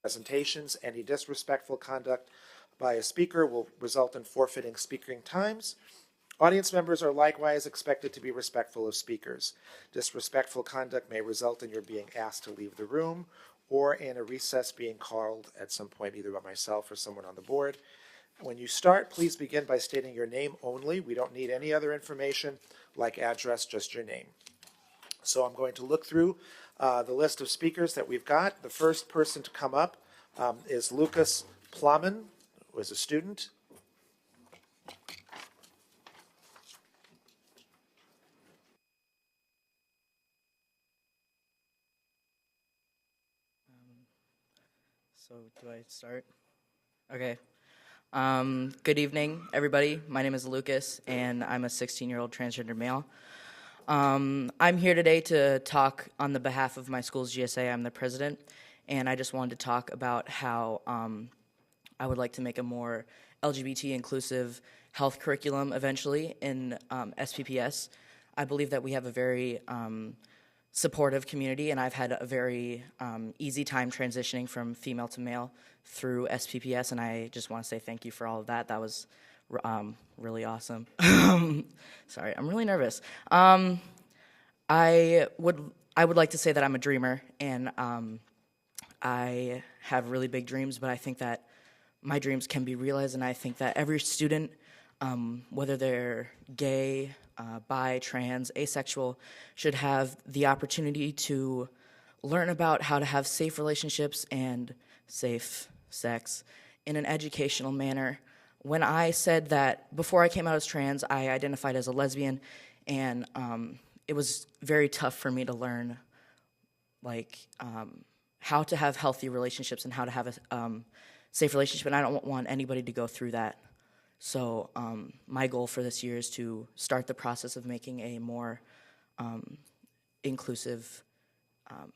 presentations. Any disrespectful conduct by a speaker will result in forfeiting speaking times. Audience members are likewise expected to be respectful of speakers. Disrespectful conduct may result in your being asked to leave the room or in a recess being called at some point either by myself or someone on the board. When you start, please begin by stating your name only. We don't need any other information like address, just your name. So I'm going to look through the list of speakers that we've got. The first person to come up is Lucas Plowman, who is a student. So do I start? Okay. Good evening, everybody. My name is Lucas, and I'm a 16-year-old transgender male. I'm here today to talk on the behalf of my school's GSA. I'm the president, and I just wanted to talk about how I would like to make a more LGBT inclusive health curriculum eventually in SPPS. I believe that we have a very supportive community, and I've had a very easy time transitioning from female to male through SPPS, and I just want to say thank you for all of that. That was really awesome. Sorry, I'm really nervous. I would like to say that I'm a dreamer, and I have really big dreams, but I think that my dreams can be realized, and I think that every student, whether they're gay, bi, trans, asexual, should have the opportunity to learn about how to have safe relationships and safe sex in an educational manner. When I said that before I came out as trans, I identified as a lesbian, and it was very tough for me to learn how to have healthy relationships and how to have a safe relationship, and I don't want anybody to go through that. So my goal for this year is to start the process of making a more inclusive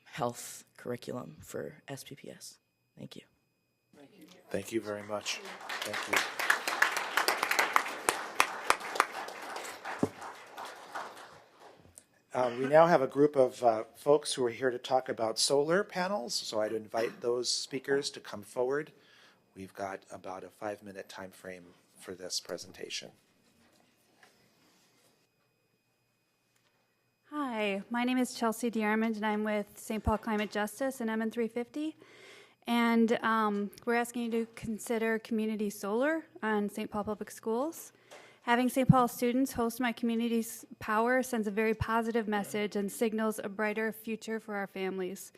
health curriculum for SPPS. Thank you. Thank you very much. Thank you. We now have a group of folks who are here to talk about solar panels, so I'd invite those speakers to come forward. We've got about a 5-minute time frame for this presentation. Hi, my name is Chelsea DeArmond, and I'm with St. Paul Climate Justice and MN 350. And we're asking you to consider community solar on St. Paul Public Schools. Having St. Paul students host My Community's Power sends a very positive message and signals a brighter future for our families.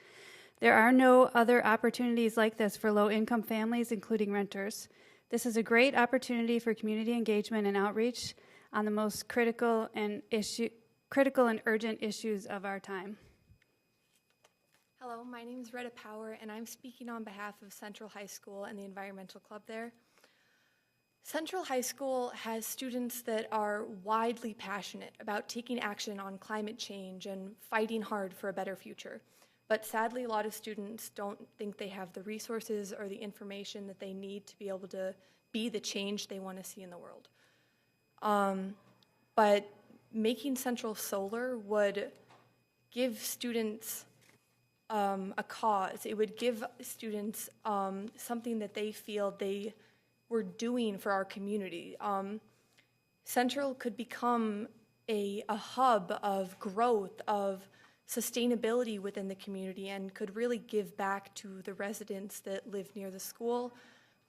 There are no other opportunities like this for low-income families, including renters. This is a great opportunity for community engagement and outreach on the most critical and urgent issues of our time. Hello, my name is Retta Power, and I'm speaking on behalf of Central High School and the Environmental Club there. Central High School has students that are widely passionate about taking action on climate change and fighting hard for a better future. But sadly, a lot of students don't think they have the resources or the information that they need to be able to be the change they want to see in the world. But making Central solar would give students a cause. It would give students something that they feel they were doing for our community. Central could become a hub of growth, of sustainability within the community, and could really give back to the residents that live near the school,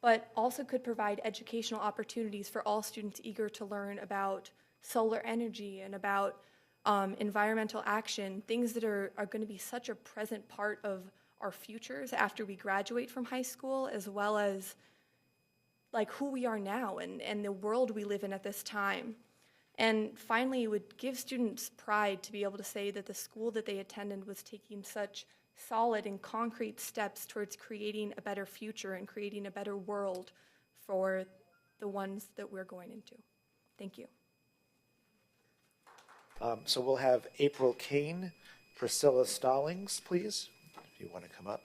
but also could provide educational opportunities for all students eager to learn about solar energy and about environmental action, things that are going to be such a present part of our futures after we graduate from high school, as well as like who we are now and the world we live in at this time. And finally, it would give students pride to be able to say that the school that they attended was taking such solid and concrete steps towards creating a better future and creating a better world for the ones that we're going into. Thank you. So we'll have April Kane, Priscilla Stallings, please, if you want to come up.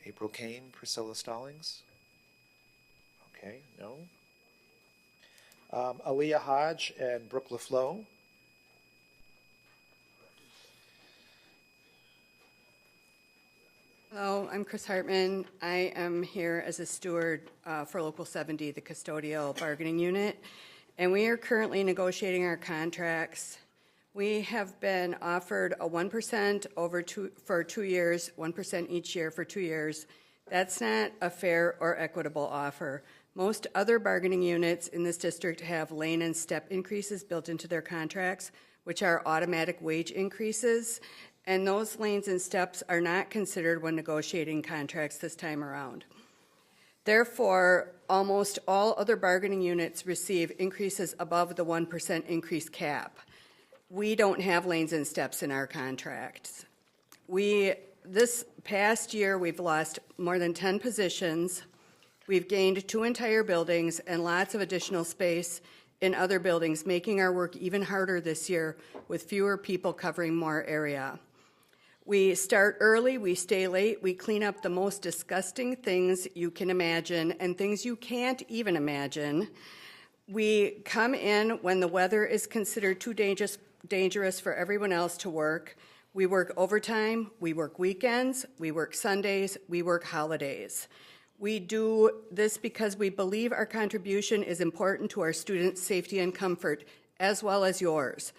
April Kane, Priscilla Stallings. Okay, no. Aaliyah Hodge and Brooke LaFleur. Hello, I'm Chris Hartman. I am here as a steward for Local 70, the custodial bargaining unit, and we are currently negotiating our contracts. We have been offered a 1% for 2 years, 1% each year for 2 years. That's not a fair or equitable offer. Most other bargaining units in this district have lane and step increases built into their contracts, which are automatic wage increases, and those lanes and steps are not considered when negotiating contracts this time around. Therefore, almost all other bargaining units receive increases above the 1% increase cap. We don't have lanes and steps in our contracts. This past year, we've lost more than 10 positions. We've gained 2 entire buildings and lots of additional space in other buildings, making our work even harder this year with fewer people covering more area. We start early, we stay late, we clean up the most disgusting things you can imagine and things you can't even imagine. We come in when the weather is considered too dangerous for everyone else to work. We work overtime, we work weekends, we work Sundays, we work holidays. We do this because we believe our contribution is important to our students' safety and comfort, as well as yours.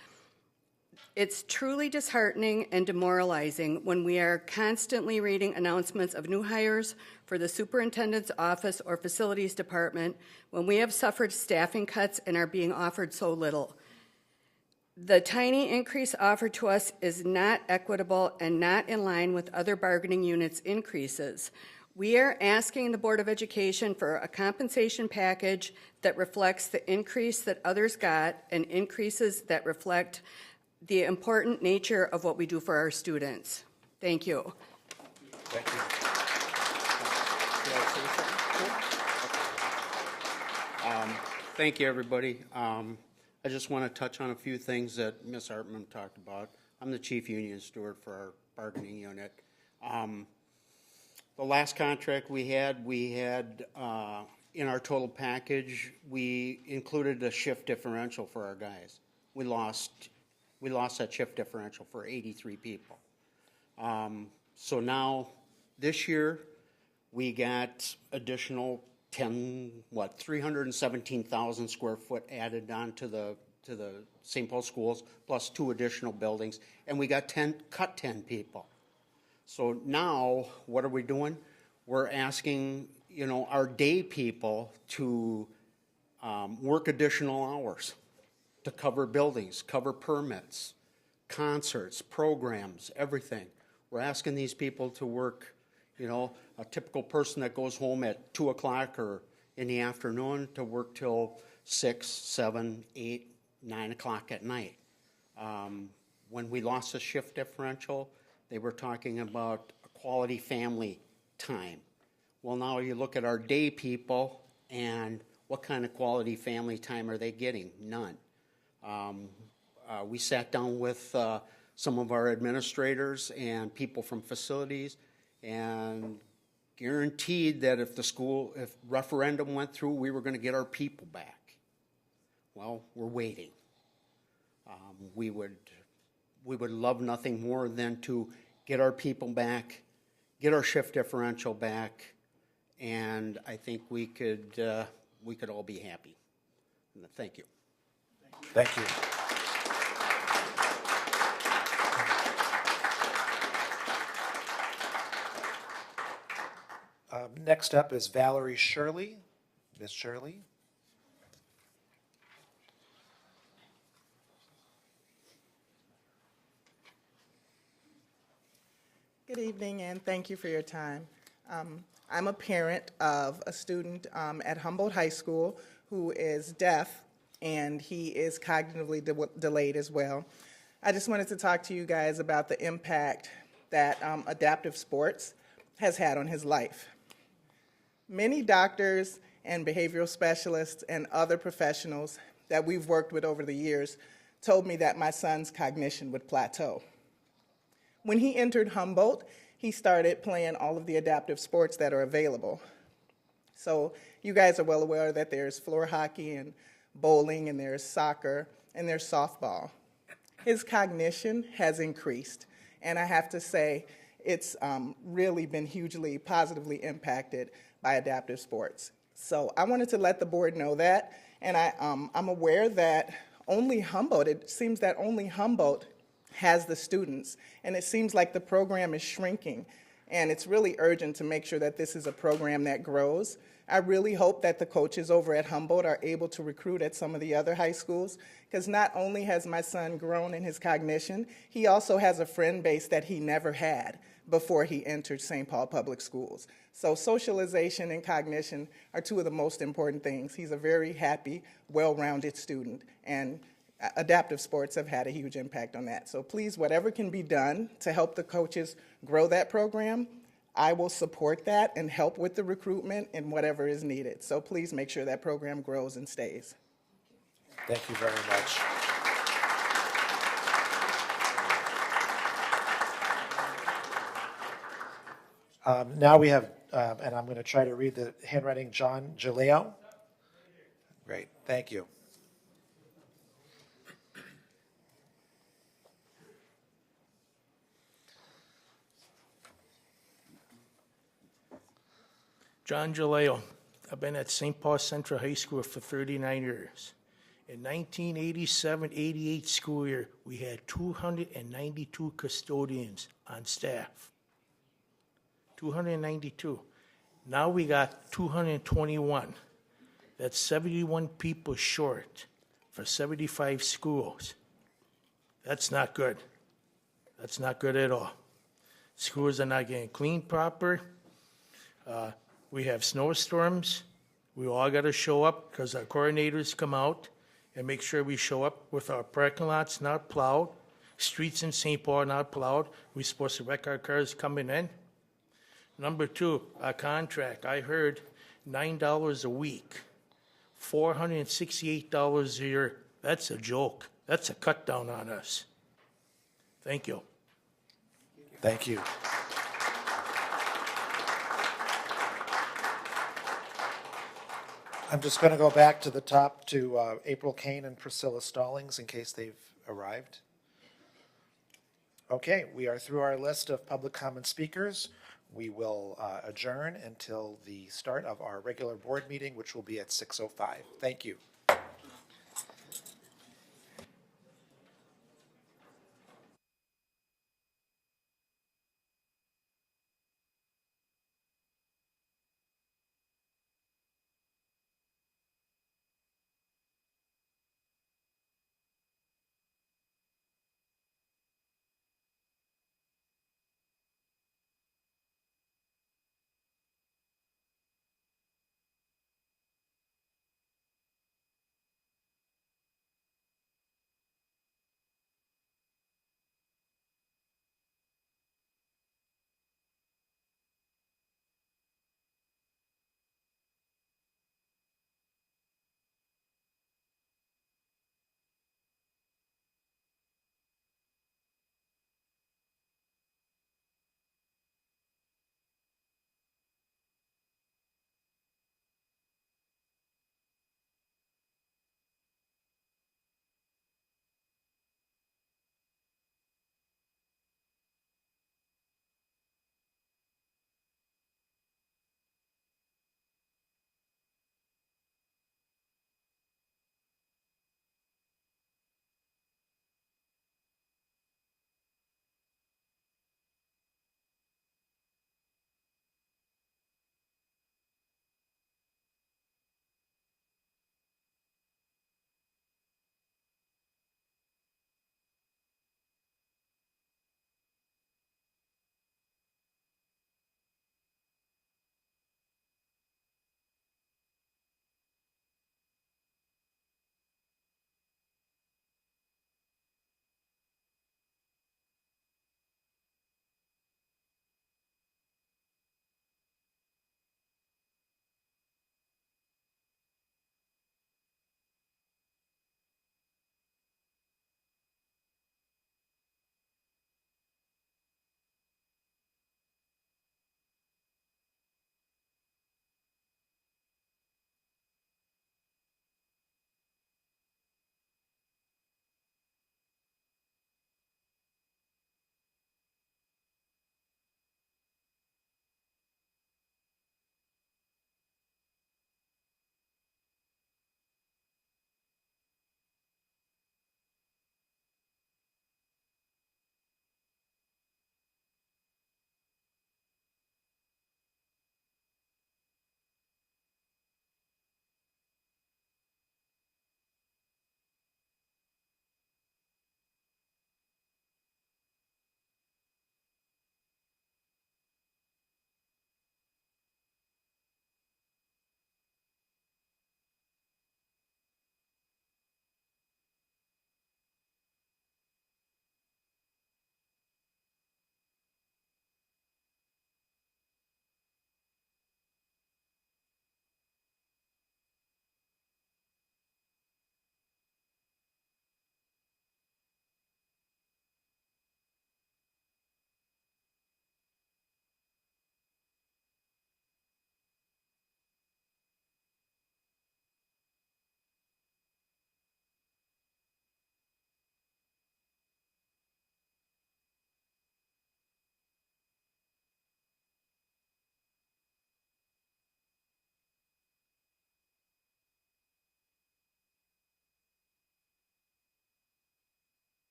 It's truly disheartening and demoralizing when we are constantly reading announcements of new hires for the superintendent's office or facilities department when we have suffered staffing cuts and are being offered so little. The tiny increase offered to us is not equitable and not in line with other bargaining units' increases. We are asking the Board of Education for a compensation package that reflects the increase that others got and increases that reflect the important nature of what we do for our students. Thank you. Thank you. Thank you, everybody. I just want to touch on a few things that Ms. Hartman talked about. I'm the chief union steward for our bargaining unit. The last contract we had in our total package, we included a shift differential for our guys. We lost that shift differential for 83 people. So now, this year, we got additional 317,000 square foot added on to the St. Paul schools, plus 2 additional buildings, and we got 10 people. So now, what are we doing? We're asking, our day people to work additional hours to cover buildings, cover permits, concerts, programs, everything. We're asking these people to work, a typical person that goes home at 2 o'clock or in the afternoon to work till 6, 7, 8, 9 o'clock at night. When we lost the shift differential, they were talking about a quality family time. Well, now you look at our day people and what kind of quality family time are they getting? None. We sat down with some of our administrators and people from facilities and guaranteed that if referendum went through, we were going to get our people back. Well, we're waiting. We would love nothing more than to get our people back, get our shift differential back, and I think we could all be happy. Thank you. Thank you. Next up is Valerie Shirley. Ms. Shirley. Good evening, and thank you for your time. I'm a parent of a student at Humboldt High School who is deaf, and he is cognitively delayed as well. I just wanted to talk to you guys about the impact that adaptive sports has had on his life. Many doctors and behavioral specialists and other professionals that we've worked with over the years told me that my son's cognition would plateau. When he entered Humboldt, he started playing all of the adaptive sports that are available. So you guys are well aware that there's floor hockey and bowling, and there's soccer, and there's softball. His cognition has increased, and I have to say, it's really been hugely positively impacted by adaptive sports. So I wanted to let the board know that, and I'm aware that only Humboldt, it seems that only Humboldt has the students, and it seems like the program is shrinking, and it's really urgent to make sure that this is a program that grows. I really hope that the coaches over at Humboldt are able to recruit at some of the other high schools, because not only has my son grown in his cognition, he also has a friend base that he never had before he entered St. Paul Public Schools. So socialization and cognition are two of the most important things. He's a very happy, well-rounded student, and adaptive sports have had a huge impact on that. So please, whatever can be done to help the coaches grow that program, I will support that and help with the recruitment and whatever is needed. So please make sure that program grows and stays. Thank you very much. Now we have, and I'm going to try to read the handwriting, John Jaleo. Great, thank you. John Jaleo. I've been at St. Paul Central High School for 39 years. In 1987-88 school year, we had 292 custodians on staff. 292. Now we got 221. That's 71 people short for 75 schools. That's not good. That's not good at all. Schools are not getting cleaned proper. We have snowstorms. We all got to show up because our coordinators come out and make sure we show up with our parking lots not plowed, streets in St. Paul not plowed. We're supposed to wreck our cars coming in. Number two, our contract. I heard $9 a week, $468 a year. That's a joke. That's a cut down on us. Thank you. Thank you. I'm just going to go back to the top to April Kane and Priscilla Stallings in case they've arrived. Okay, we are through our list of public comment speakers. We will adjourn until the start of our regular board meeting, which will be at 6:05. Thank you.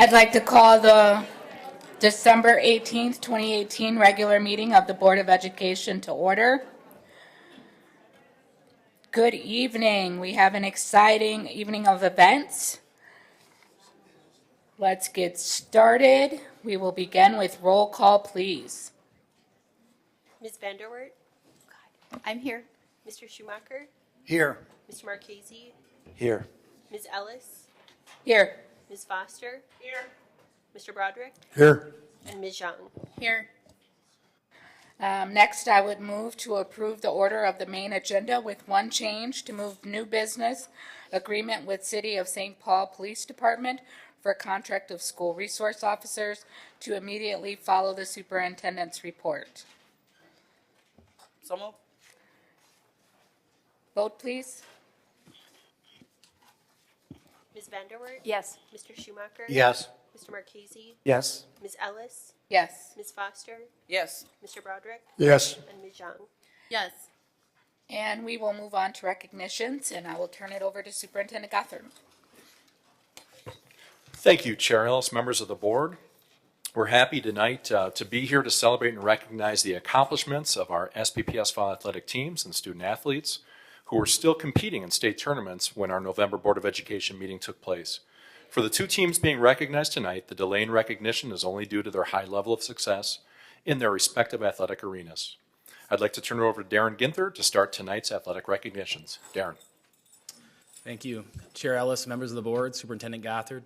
I'd like to call the December 18th, 2018 regular meeting of the Board of Education to order. Good evening. We have an exciting evening of events. Let's get started. We will begin with roll call, please. Ms. Vanderwert? I'm here. Mr. Schumacher? Here. Mr. Marchese? Here. Ms. Ellis? Here. Ms. Foster? Here. Mr. Broderick? Here. And Ms. Zhang? Here. Next, I would move to approve the order of the main agenda with one change to move new business agreement with City of St. Paul Police Department for contract of school resource officers to immediately follow the superintendent's report. So moved. Vote, please. Ms. Vanderwert? Yes. Mr. Schumacher? Yes. Mr. Marchese? Yes. Ms. Ellis? Yes. Ms. Foster? Yes. Mr. Broderick? Yes. And Ms. Zhang? Yes. And we will move on to recognitions, and I will turn it over to Superintendent Gothard. Thank you, Chair Ellis, members of the board. We're happy tonight to be here to celebrate and recognize the accomplishments of our SPPS fall athletic teams and student athletes who were still competing in state tournaments when our November Board of Education meeting took place. For the two teams being recognized tonight, the delay in recognition is only due to their high level of success in their respective athletic arenas. I'd like to turn it over to Darren Ginther to start tonight's athletic recognitions. Darren. Thank you. Chair Ellis, members of the board, Superintendent Gothard.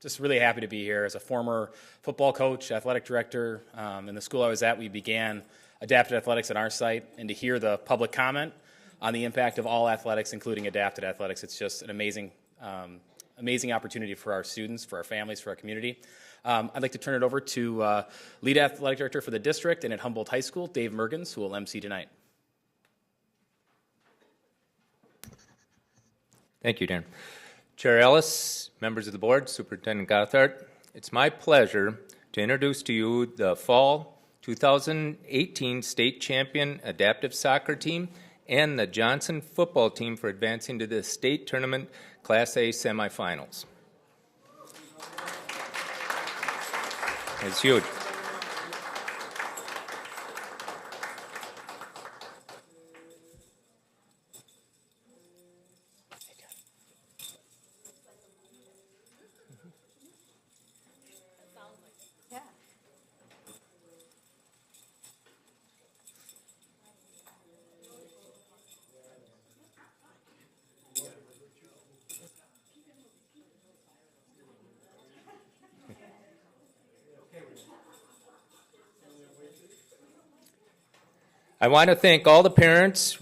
Just really happy to be here. As a former football coach, athletic director, in the school I was at, we began adapted athletics at our site, and to hear the public comment on the impact of all athletics, including adapted athletics, it's just an amazing opportunity for our students, for our families, for our community. I'd like to turn it over to lead athletic director for the district and at Humboldt High School, Dave Mergens, who will MC tonight. Thank you, Darren. Chair Ellis, members of the board, Superintendent Gothard, it's my pleasure to introduce to you the Fall 2018 State Champion Adaptive Soccer Team and the Johnson football team for advancing to the state tournament Class A semifinals. It's huge. I want to thank all the parents,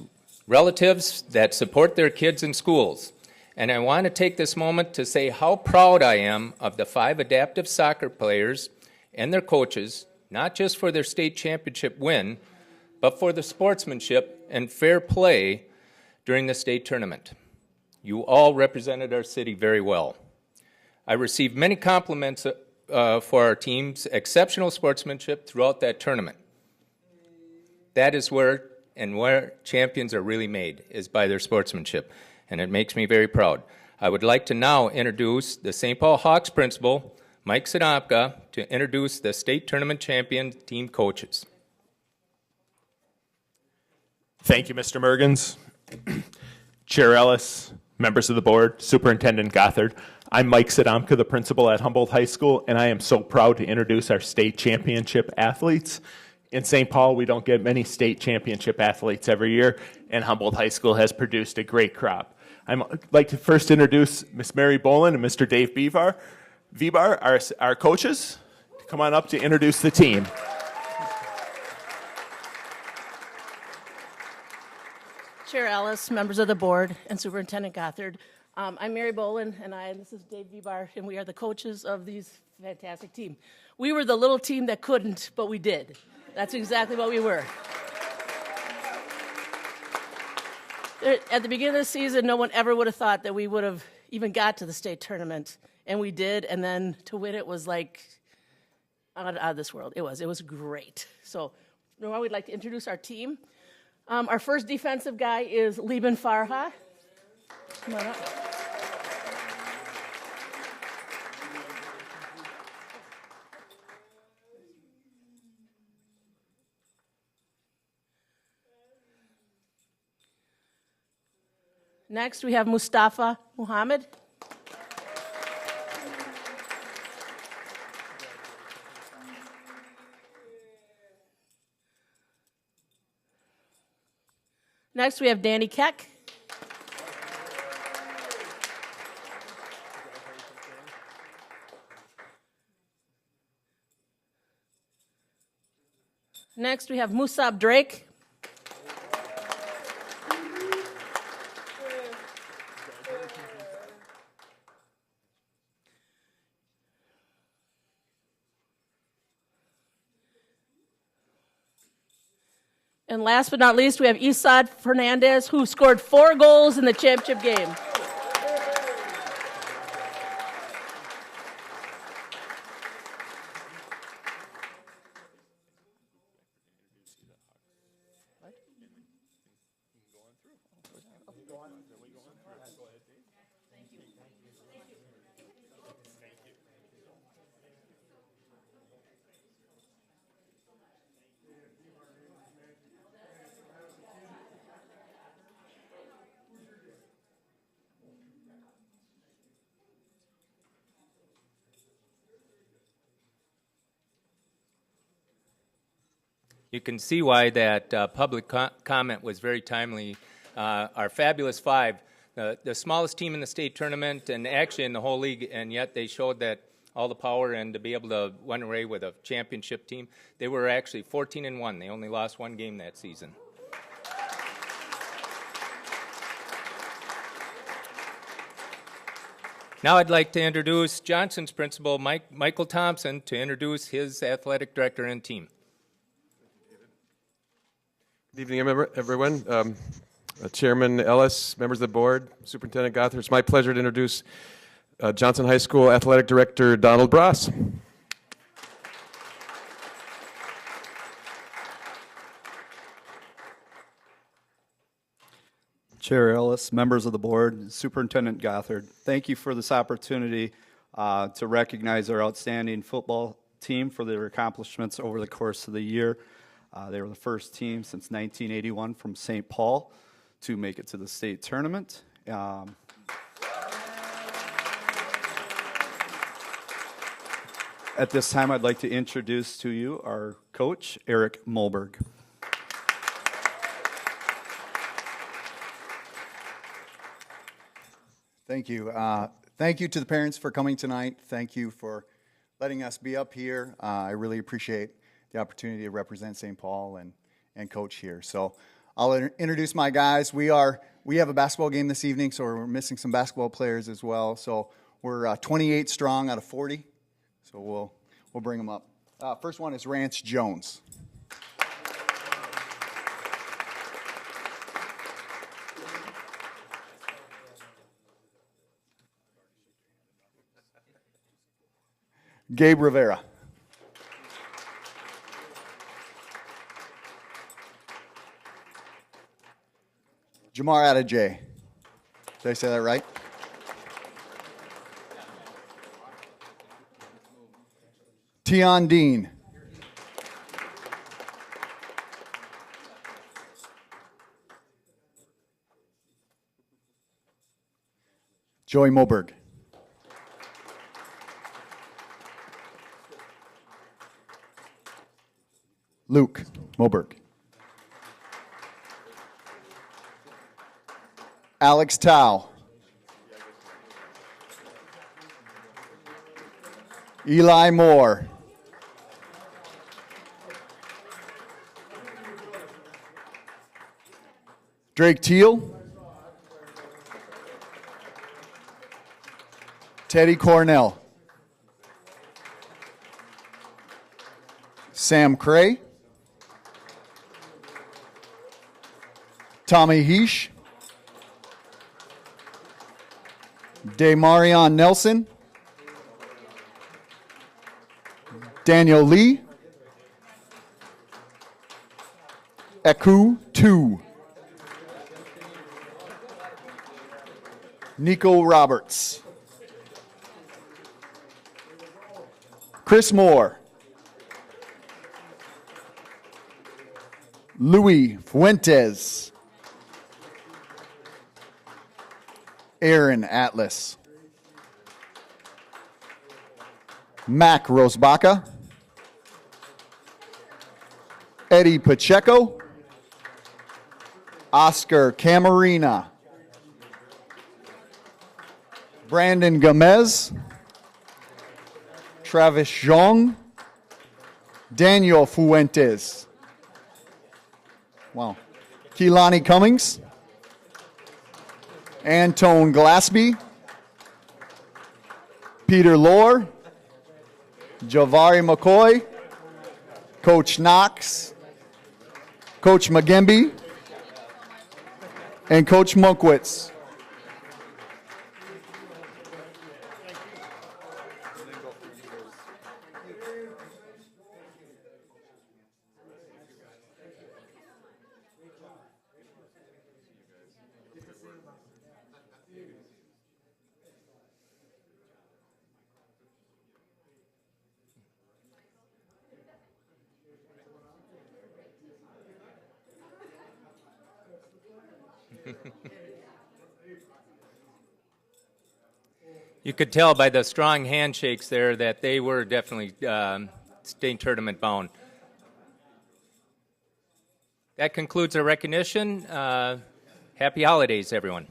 relatives that support their kids in schools. And I want to take this moment to say how proud I am of the 5 adaptive soccer players and their coaches, not just for their state championship win, but for the sportsmanship and fair play during the state tournament. You all represented our city very well. I received many compliments for our team's exceptional sportsmanship throughout that tournament. That is where champions are really made, is by their sportsmanship, and it makes me very proud. I would like to now introduce the St. Paul Hawks principal, Mike Sadopka, to introduce the state tournament champion team coaches. Thank you, Mr. Mergens. Chair Ellis, members of the board, Superintendent Gothard. I'm Mike Sadomka, the principal at Humboldt High School, and I am so proud to introduce our state championship athletes. In St. Paul, we don't get many state championship athletes every year, and Humboldt High School has produced a great crop. I'd like to first introduce Ms. Mary Bolin and Mr. Dave Vibar, our coaches, to come on up to introduce the team. Chair Ellis, members of the board, and Superintendent Gothard. I'm Mary Bolin, and this is Dave Vibar, and we are the coaches of these fantastic team. We were the little team that couldn't, but we did. That's exactly what we were. At the beginning of the season, no one ever would have thought that we would have even got to the state tournament, and we did, and then to win it was like out of this world. It was great. So now we'd like to introduce our team. Our first defensive guy is Liban Farha. Come on up. Next, we have Mustafa Muhammad. Next, we have Danny Keck. Next, we have Musab Drake. And last but not least, we have Isad Fernandez, who scored 4 goals in the championship game. You can see why that public comment was very timely. Our fabulous 5, the smallest team in the state tournament and actually in the whole league, and yet they showed that all the power and to be able to run away with a championship team. They were actually 14-1. They only lost 1 game that season. Now I'd like to introduce Johnson's principal, Michael Thompson, to introduce his athletic director and team. Good evening, everyone. Chairman Ellis, members of the board, Superintendent Gothard. It's my pleasure to introduce Johnson High School Athletic Director Donald Bross. Chair Ellis, members of the board, Superintendent Gothard, thank you for this opportunity to recognize our outstanding football team for their accomplishments over the course of the year. They were the first team since 1981 from St. Paul to make it to the state tournament. At this time, I'd like to introduce to you our coach, Eric Mulberg. Thank you. Thank you to the parents for coming tonight. Thank you for letting us be up here. I really appreciate the opportunity to represent St. Paul and coach here. So I'll introduce my guys. We have a basketball game this evening, so we're missing some basketball players as well. So we're 28 strong out of 40. So we'll bring them up. First one is Rance Jones. Gabe Rivera. Jamar Adajay. Did I say that right? Tion Dean. Joey Moberg. Luke Moberg. Alex Tao. Eli Moore. Drake Teal. Teddy Cornell. Sam Cray. Tommy Heesh. Demarion Nelson. Daniel Lee. Eku Tu. Nico Roberts. Chris Moore. Louis Fuentes. Aaron Atlas, Mac Rosbaca, Eddie Pacheco, Oscar Camarina, Brandon Gomez, Travis Zhong, Daniel Fuentes, wow, Keelani Cummings, Antone Glassby, Peter Lohr, Javari McCoy, Coach Knox, Coach McGimby, and Coach Monkwitz. You could tell by the strong handshakes there that they were definitely state tournament bound. That concludes our recognition. Happy holidays, everyone.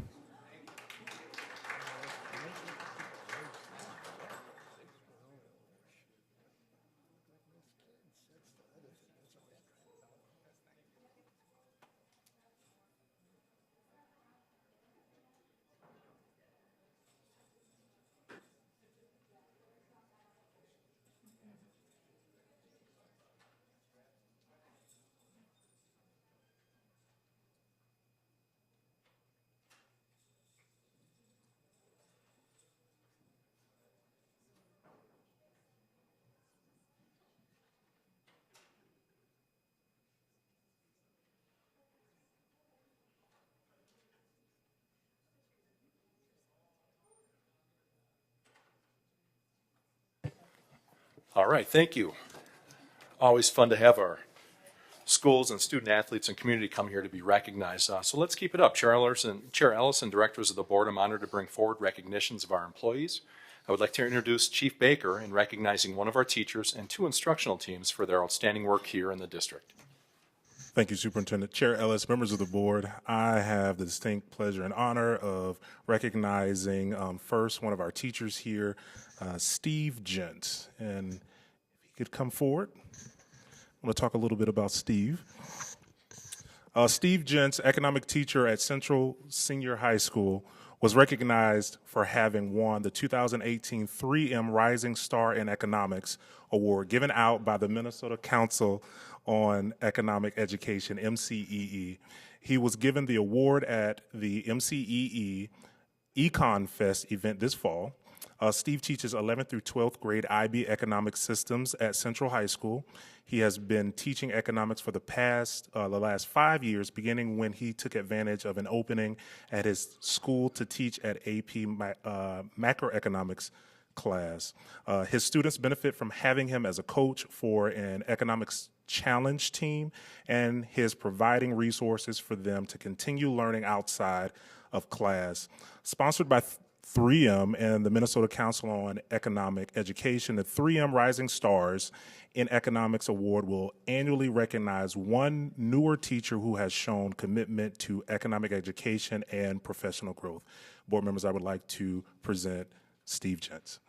All right, thank you. Always fun to have our schools and student athletes and community come here to be recognized. So let's keep it up. Chair Ellis and directors of the board, I'm honored to bring forward recognitions of our employees. I would like to introduce Chief Baker in recognizing one of our teachers and 2 instructional teams for their outstanding work here in the district. Thank you, Superintendent. Chair Ellis, members of the board, I have the distinct pleasure and honor of recognizing first one of our teachers here, Steve Gent. And if he could come forward, I'm going to talk a little bit about Steve. Steve Gent, economic teacher at Central Senior High School, was recognized for having won the 2018 3M Rising Star in Economics Award given out by the Minnesota Council on Economic Education, MCEE. He was given the award at the MCEE Econ Fest event this fall. Steve teaches 11th through 12th grade IB economic systems at Central High School. He has been teaching economics for the last 5 years, beginning when he took advantage of an opening at his school to teach at AP macroeconomics class. His students benefit from having him as a coach for an economics challenge team, and his providing resources for them to continue learning outside of class. Sponsored by 3M and the Minnesota Council on Economic Education, the 3M Rising Stars in Economics Award will annually recognize one newer teacher who has shown commitment to economic education and professional growth. Board members, I would like to present Steve Jentz.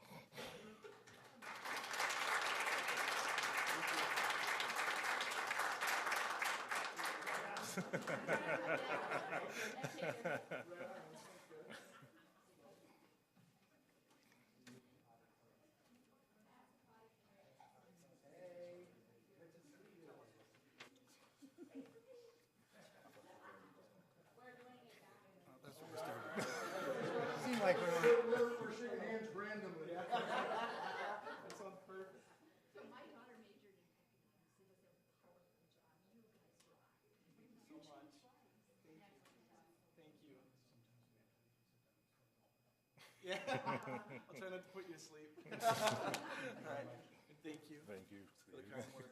Seemed like we're shaking hands randomly. That sounds perfect. Yeah, I'll try not to put you to sleep. All right, thank you. Thank you. For the kind words.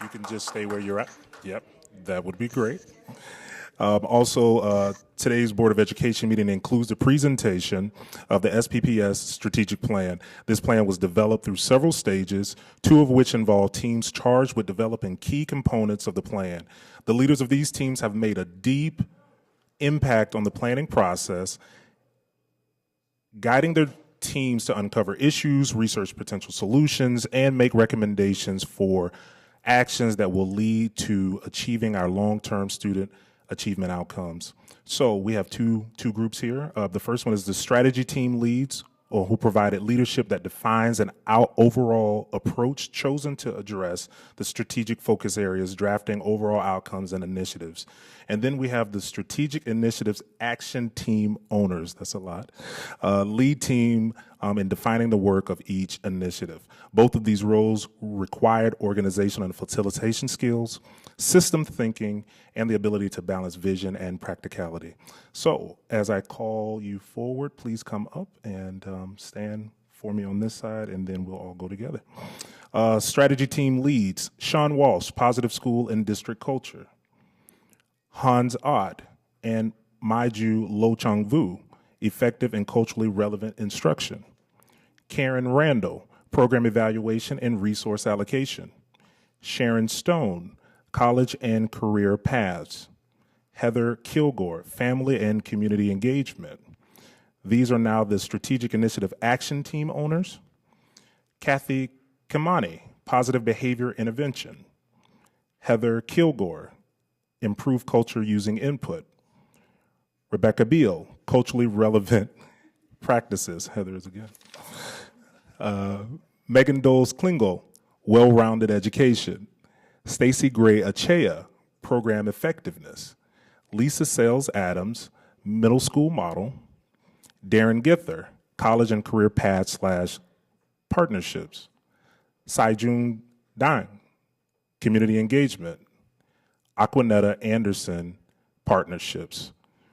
You can just stay where you're at. Yep, that would be great. Also, today's Board of Education meeting includes the presentation of the SPPS strategic plan. This plan was developed through several stages, 2 of which involve teams charged with developing key components of the plan. The leaders of these teams have made a deep impact on the planning process, guiding their teams to uncover issues, research potential solutions, and make recommendations for actions that will lead to achieving our long-term student achievement outcomes. So we have two groups here. The first one is the strategy team leads, or who provided leadership that defines an overall approach chosen to address the strategic focus areas, drafting overall outcomes and initiatives. And then we have the strategic initiatives action team owners. That's a lot. Lead team in defining the work of each initiative. Both of these roles required organizational and facilitation skills, system thinking, and the ability to balance vision and practicality. So as I call you forward, please come up and stand for me on this side, and then we'll all go together. Strategy team leads, Sean Walsh, Positive School and District Culture. Hans Ott and Maiju Lo Chung Vu, Effective and Culturally Relevant Instruction. Karen Randall, Program Evaluation and Resource Allocation. Sharon Stone, College and Career Paths. Heather Kilgore, Family and Community Engagement. These are now the Strategic Initiative Action Team owners. Kathy Kamani, Positive Behavior Intervention. Heather Kilgore, Improve Culture Using Input. Rebecca Beal, Culturally Relevant Practices. Heather is again. Megan Doles Klingel, Well-Rounded Education. Stacy Gray Achea, Program Effectiveness. Lisa Sales Adams, Middle School Model. Darren Gither, College and Career Paths / Partnerships. Saijun Dang, Community Engagement. Aquanetta Anderson, Partnerships.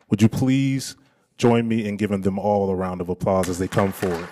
Would you please join me in giving them all a round of applause as they come forward?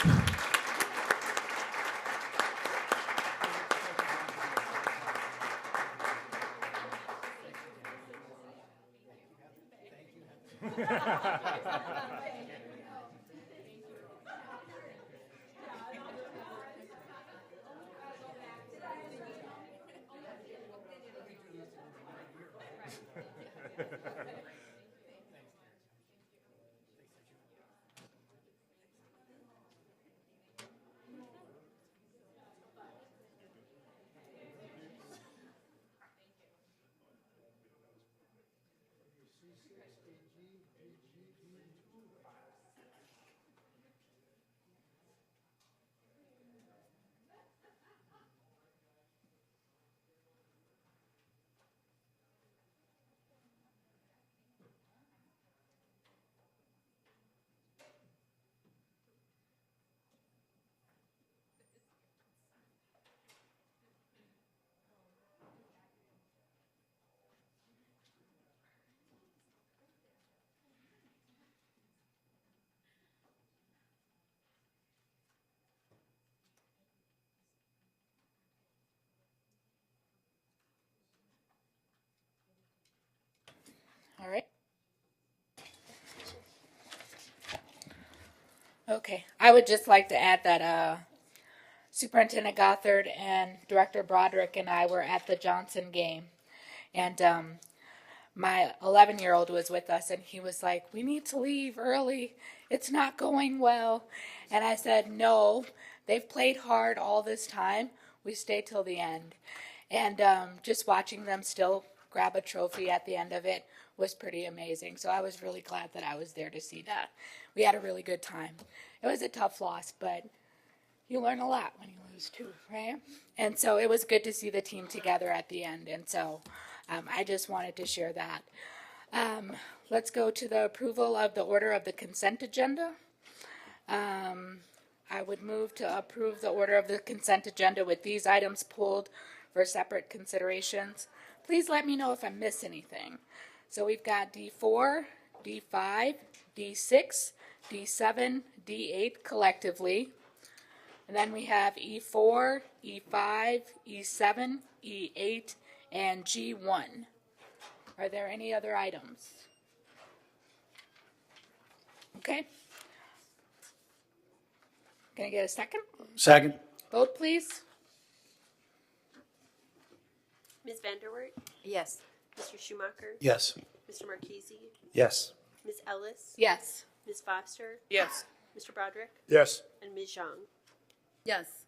All right. Okay. I would just like to add that Superintendent Gothard and Director Broderick and I were at the Johnson game. And my 11-year-old was with us, and he was like, "We need to leave early. It's not going well." And I said, "No, they've played hard all this time. We stay till the end." And just watching them still grab a trophy at the end of it was pretty amazing. So I was really glad that I was there to see that. We had a really good time. It was a tough loss, but you learn a lot when you lose too, right? And so it was good to see the team together at the end. And so I just wanted to share that. Let's go to the approval of the order of the consent agenda. I would move to approve the order of the consent agenda with these items pulled for separate considerations. Please let me know if I miss anything. So we've got D4, D5, D6, D7, D8 collectively. And then we have E4, E5, E7, E8, and G1. Are there any other items? Okay. Can I get a second? Second. Vote, please. Ms. Vanderwert, Yes. Mr. Schumacher, Yes. Mr. Marchese, Yes. Ms. Ellis, Yes. Ms. Foster, Yes. Mr. Broderick, Yes. and Ms. Zhang. Yes.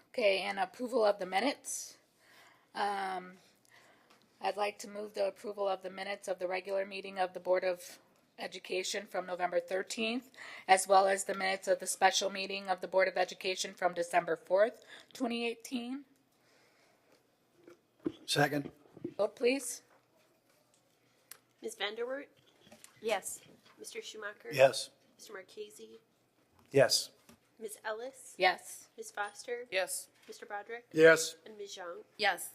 Okay, and approval of the minutes. I'd like to move the approval of the minutes of the regular meeting of the Board of Education from November 13th, as well as the minutes of the special meeting of the Board of Education from December 4th, 2018. Second. Vote, please. Ms. Vanderwert, Yes. Mr. Schumacher, Yes. Mr. Marchese, Yes. Ms. Ellis, Yes. Ms. Foster, Yes. Mr. Broderick, Yes. and Ms. Zhang. Yes.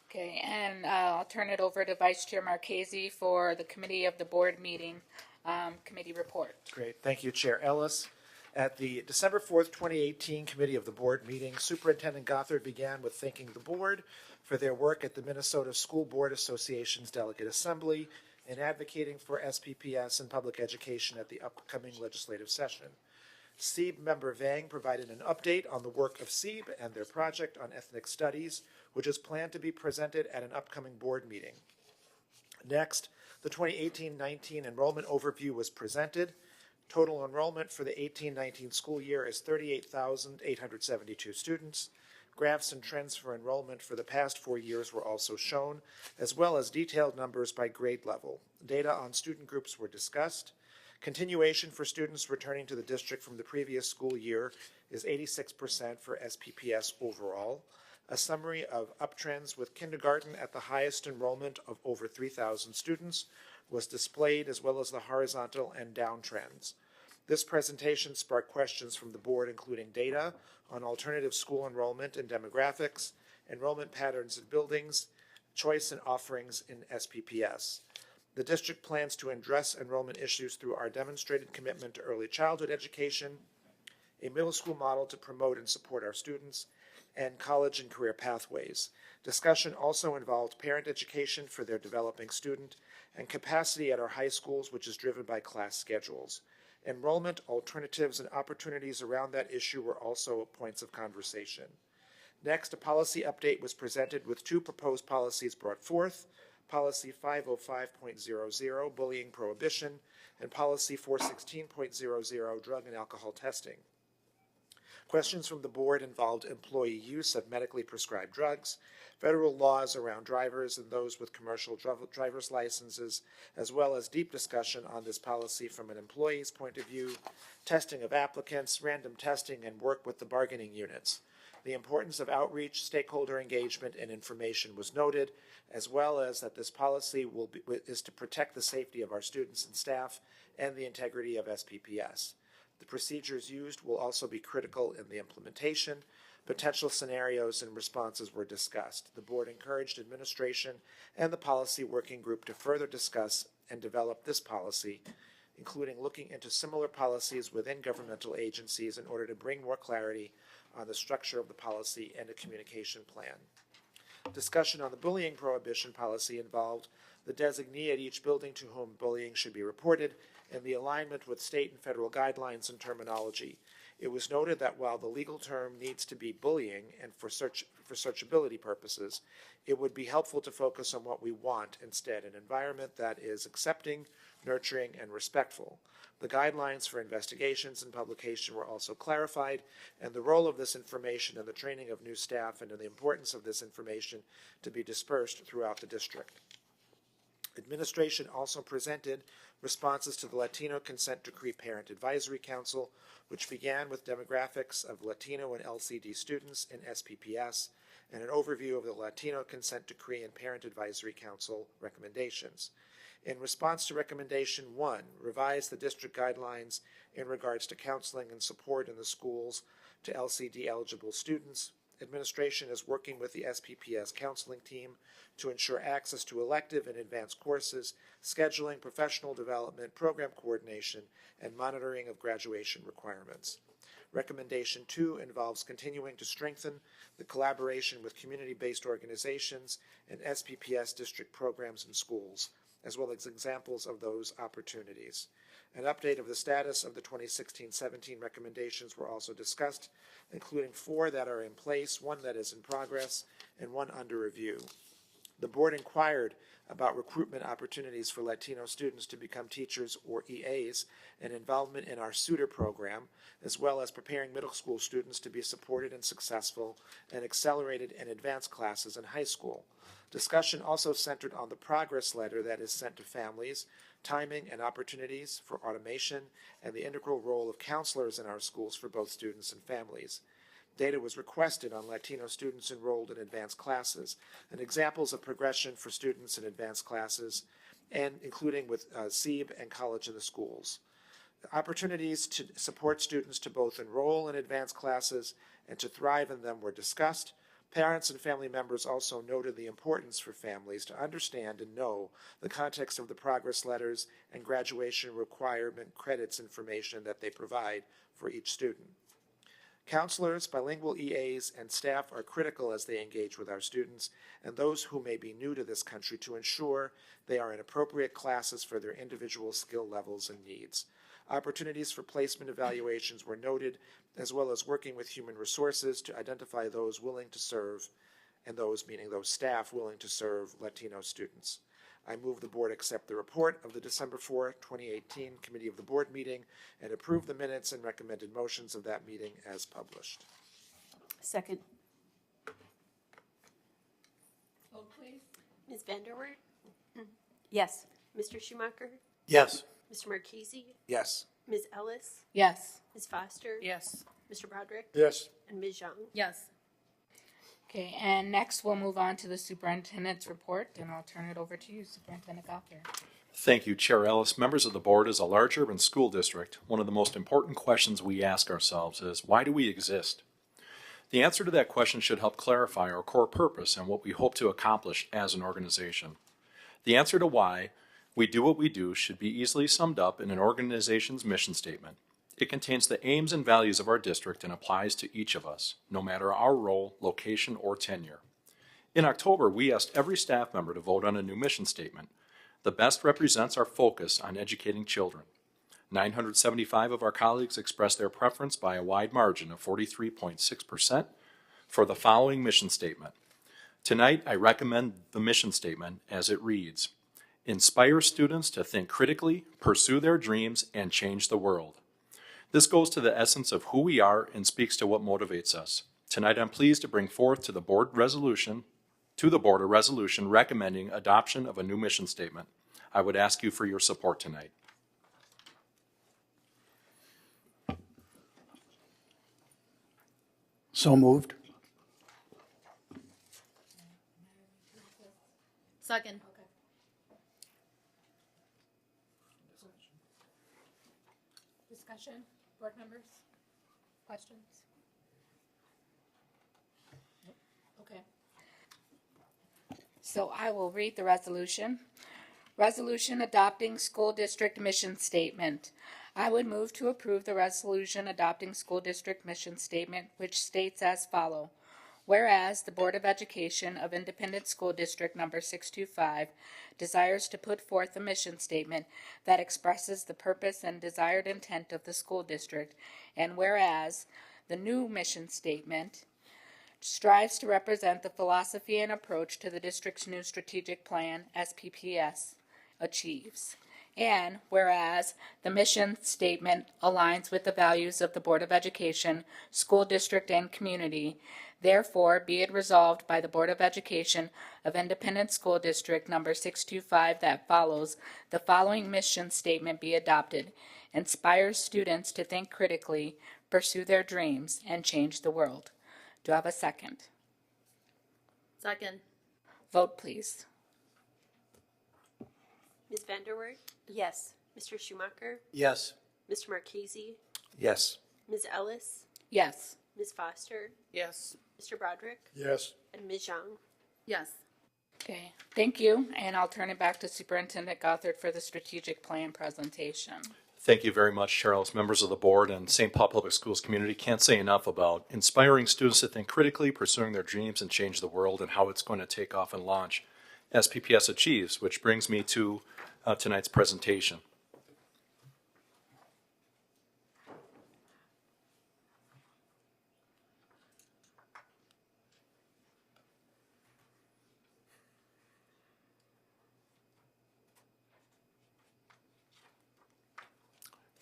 Okay, and I'll turn it over to Vice Chair Marchese for the committee of the board meeting committee report. Great. Thank you, Chair Ellis. At the December 4th, 2018 Committee of the Board meeting, Superintendent Gothard began with thanking the board for their work at the Minnesota School Board Association's Delegate Assembly and advocating for SPPS and public education at the upcoming legislative session. SEEB member Vang provided an update on the work of SEEB and their project on ethnic studies, which is planned to be presented at an upcoming board meeting. Next, the 2018-19 enrollment overview was presented. Total enrollment for the 18-19 school year is 38,872 students. Graphs and trends for enrollment for the past 4 years were also shown, as well as detailed numbers by grade level. Data on student groups were discussed. Continuation for students returning to the district from the previous school year is 86% for SPPS overall. A summary of uptrends with kindergarten at the highest enrollment of over 3,000 students was displayed, as well as the horizontal and downtrends. This presentation sparked questions from the board, including data on alternative school enrollment and demographics, enrollment patterns in buildings, choice and offerings in SPPS. The district plans to address enrollment issues through our demonstrated commitment to early childhood education, a middle school model to promote and support our students, and college and career pathways. Discussion also involved parent education for their developing student and capacity at our high schools, which is driven by class schedules. Enrollment, alternatives, and opportunities around that issue were also points of conversation. Next, a policy update was presented with 2 proposed policies brought forth: Policy 505.00, Bullying Prohibition, and Policy 416.00, Drug and Alcohol Testing. Questions from the board involved employee use of medically prescribed drugs, federal laws around drivers and those with commercial driver's licenses, as well as deep discussion on this policy from an employee's point of view, testing of applicants, random testing, and work with the bargaining units. The importance of outreach, stakeholder engagement, and information was noted, as well as that this policy is to protect the safety of our students and staff and the integrity of SPPS. The procedures used will also be critical in the implementation. Potential scenarios and responses were discussed. The board encouraged administration and the policy working group to further discuss and develop this policy, including looking into similar policies within governmental agencies in order to bring more clarity on the structure of the policy and a communication plan. Discussion on the bullying prohibition policy involved the designee at each building to whom bullying should be reported, and the alignment with state and federal guidelines and terminology. It was noted that while the legal term needs to be bullying and for searchability purposes, it would be helpful to focus on what we want instead, an environment that is accepting, nurturing, and respectful. The guidelines for investigations and publication were also clarified, and the role of this information in the training of new staff and the importance of this information to be dispersed throughout the district. Administration also presented responses to the Latino Consent Decree Parent Advisory Council, which began with demographics of Latino and LCD students in SPPS and an overview of the Latino Consent Decree and Parent Advisory Council recommendations. In response to Recommendation 1, revise the district guidelines in regards to counseling and support in the schools to LCD-eligible students. Administration is working with the SPPS counseling team to ensure access to elective and advanced courses, scheduling, professional development, program coordination, and monitoring of graduation requirements. Recommendation 2 involves continuing to strengthen the collaboration with community-based organizations and SPPS district programs and schools, as well as examples of those opportunities. An update of the status of the 2016-17 recommendations were also discussed, including 4 that are in place, 1 that is in progress, and 1 under review. The board inquired about recruitment opportunities for Latino students to become teachers or EAs and involvement in our Suitor program, as well as preparing middle school students to be supported and successful in accelerated and advanced classes in high school. Discussion also centered on the progress letter that is sent to families, timing and opportunities for automation, and the integral role of counselors in our schools for both students and families. Data was requested on Latino students enrolled in advanced classes and examples of progression for students in advanced classes, and including with SEEB and College in the Schools. The opportunities to support students to both enroll in advanced classes and to thrive in them were discussed. Parents and family members also noted the importance for families to understand and know the context of the progress letters and graduation requirement credits information that they provide for each student. Counselors, bilingual EAs, and staff are critical as they engage with our students and those who may be new to this country to ensure they are in appropriate classes for their individual skill levels and needs. Opportunities for placement evaluations were noted, as well as working with human resources to identify those willing to serve, and those, meaning those staff, willing to serve Latino students. I move the board accept the report of the December 4, 2018 Committee of the Board meeting and approve the minutes and recommended motions of that meeting as published. Second. Vote please. Ms. Vanderwerf? Yes. Mr. Schumacher? Yes. Mr. Marchese? Yes. Ms. Ellis? Yes. Ms. Foster? Yes. Mr. Broderick? Yes. And Ms. Young? Yes. Okay, and next we'll move on to the superintendent's report, and I'll turn it over to you, Superintendent Gothard. Thank you, Chair Ellis. Members of the board, as a large urban school district, one of the most important questions we ask ourselves is, why do we exist? The answer to that question should help clarify our core purpose and what we hope to accomplish as an organization. The answer to why we do what we do should be easily summed up in an organization's mission statement. It contains the aims and values of our district and applies to each of us, no matter our role, location, or tenure. In October, we asked every staff member to vote on a new mission statement. The best represents our focus on educating children. 975 of our colleagues expressed their preference by a wide margin of 43.6% for the following mission statement. Tonight, I recommend the mission statement as it reads: inspire students to think critically, pursue their dreams, and change the world. This goes to the essence of who we are and speaks to what motivates us. Tonight, I'm pleased to bring forth to the board a resolution recommending adoption of a new mission statement. I would ask you for your support tonight. So moved. Second. Discussion, board members? Questions? Nope. Okay. So I will read the resolution. Resolution adopting school district mission statement. I would move to approve the resolution adopting school district mission statement, which states as follows. Whereas the Board of Education of Independent School District Number 625 desires to put forth a mission statement that expresses the purpose and desired intent of the school district, and whereas the new mission statement strives to represent the philosophy and approach to the district's new strategic plan, SPPS, achieves. And whereas the mission statement aligns with the values of the Board of Education, school district, and community, therefore be it resolved by the Board of Education of Independent School District Number 625 that follows the following mission statement be adopted: inspires students to think critically, pursue their dreams, and change the world. Do I have a second? Second. Vote, please. Ms. Vanderwerf? Yes. Mr. Schumacher? Yes. Mr. Marchese? Yes. Ms. Ellis? Yes. Ms. Foster? Yes. Mr. Broderick? Yes. And Ms. Young? Yes. Okay, thank you, and I'll turn it back to Superintendent Gothard for the strategic plan presentation. Thank you very much, Charles, members of the board, and St. Paul Public Schools community. Can't say enough about inspiring students to think critically, pursuing their dreams, and change the world, and how it's going to take off and launch SPPS Achieves, which brings me to tonight's presentation.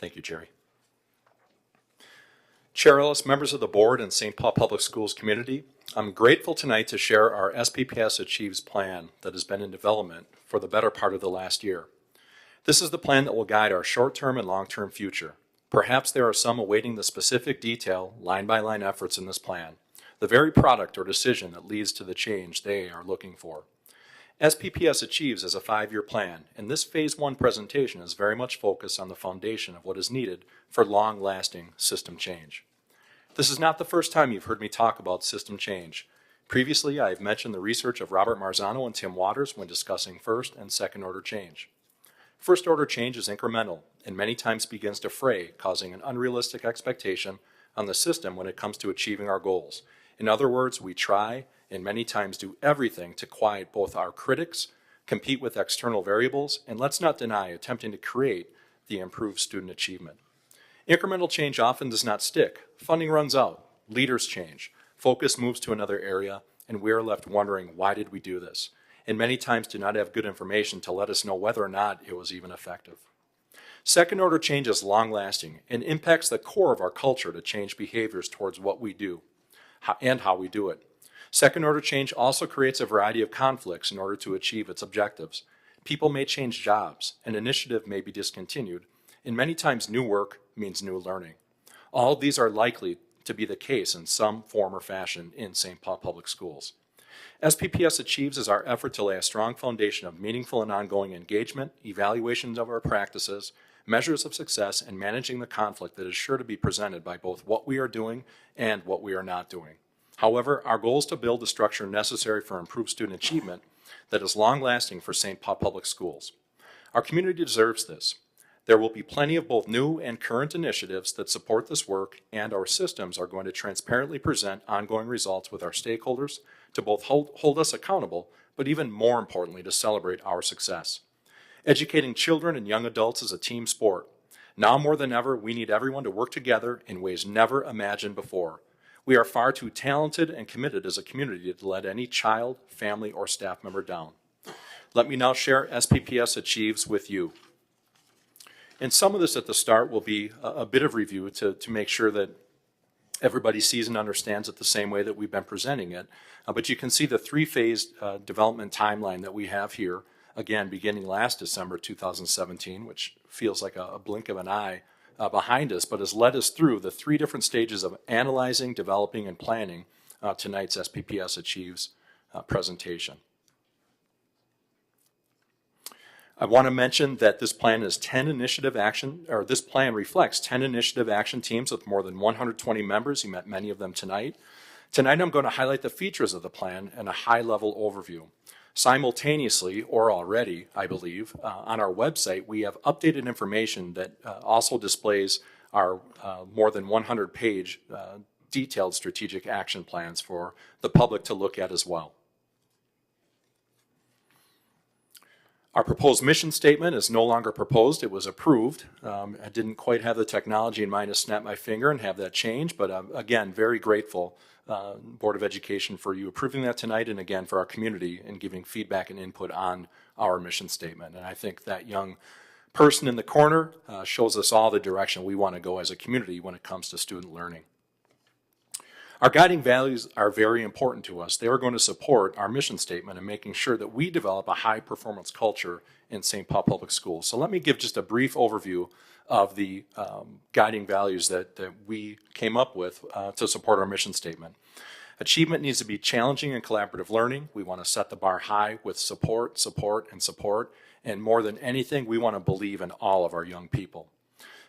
Thank you, Jerry. Chair Ellis, members of the board, and St. Paul Public Schools community, I'm grateful tonight to share our SPPS Achieves plan that has been in development for the better part of the last year. This is the plan that will guide our short-term and long-term future. Perhaps there are some awaiting the specific detail, line-by-line efforts in this plan, the very product or decision that leads to the change they are looking for. SPPS Achieves is a 5-year plan, and this Phase 1 presentation is very much focused on the foundation of what is needed for long-lasting system change. This is not the first time you've heard me talk about system change. Previously, I have mentioned the research of Robert Marzano and Tim Waters when discussing first and second order change. First order change is incremental and many times begins to fray, causing an unrealistic expectation on the system when it comes to achieving our goals. In other words, we try and many times do everything to quiet both our critics, compete with external variables, and let's not deny attempting to create the improved student achievement. Incremental change often does not stick. Funding runs out, leaders change, focus moves to another area, and we are left wondering, why did we do this? And many times do not have good information to let us know whether or not it was even effective. Second order change is long lasting and impacts the core of our culture to change behaviors towards what we do and how we do it. Second order change also creates a variety of conflicts in order to achieve its objectives. People may change jobs, an initiative may be discontinued, and many times new work means new learning. All of these are likely to be the case in some form or fashion in St. Paul Public Schools. SPPS Achieves is our effort to lay a strong foundation of meaningful and ongoing engagement, evaluations of our practices, measures of success, and managing the conflict that is sure to be presented by both what we are doing and what we are not doing. However, our goal is to build the structure necessary for improved student achievement that is long-lasting for St. Paul Public Schools. Our community deserves this. There will be plenty of both new and current initiatives that support this work, and our systems are going to transparently present ongoing results with our stakeholders to both hold us accountable, but even more importantly, to celebrate our success. Educating children and young adults is a team sport. Now more than ever, we need everyone to work together in ways never imagined before. We are far too talented and committed as a community to let any child, family, or staff member down. Let me now share SPPS Achieves with you. And some of this at the start will be a bit of review to make sure that everybody sees and understands it the same way that we've been presenting it. But you can see the three-phase development timeline that we have here, again, beginning last December 2017, which feels like a blink of an eye behind us, but has led us through the 3 different stages of analyzing, developing, and planning tonight's SPPS Achieves presentation. I want to mention that this plan is 10 initiative action, or this plan reflects 10 initiative action teams with more than 120 members. You met many of them tonight. Tonight I'm going to highlight the features of the plan and a high-level overview. Simultaneously, or already, I believe, on our website, we have updated information that also displays our more than 100-page detailed strategic action plans for the public to look at as well. Our proposed mission statement is no longer proposed. It was approved. I didn't quite have the technology in mind to snap my finger and have that change, but again, very grateful, Board of Education, for you approving that tonight, and again, for our community and giving feedback and input on our mission statement. And I think that young person in the corner shows us all the direction we want to go as a community when it comes to student learning. Our guiding values are very important to us. They are going to support our mission statement and making sure that we develop a high-performance culture in St. Paul Public Schools. So let me give just a brief overview of the guiding values that we came up with to support our mission statement. Achievement needs to be challenging and collaborative learning. We want to set the bar high with support, support, and support. And more than anything, we want to believe in all of our young people.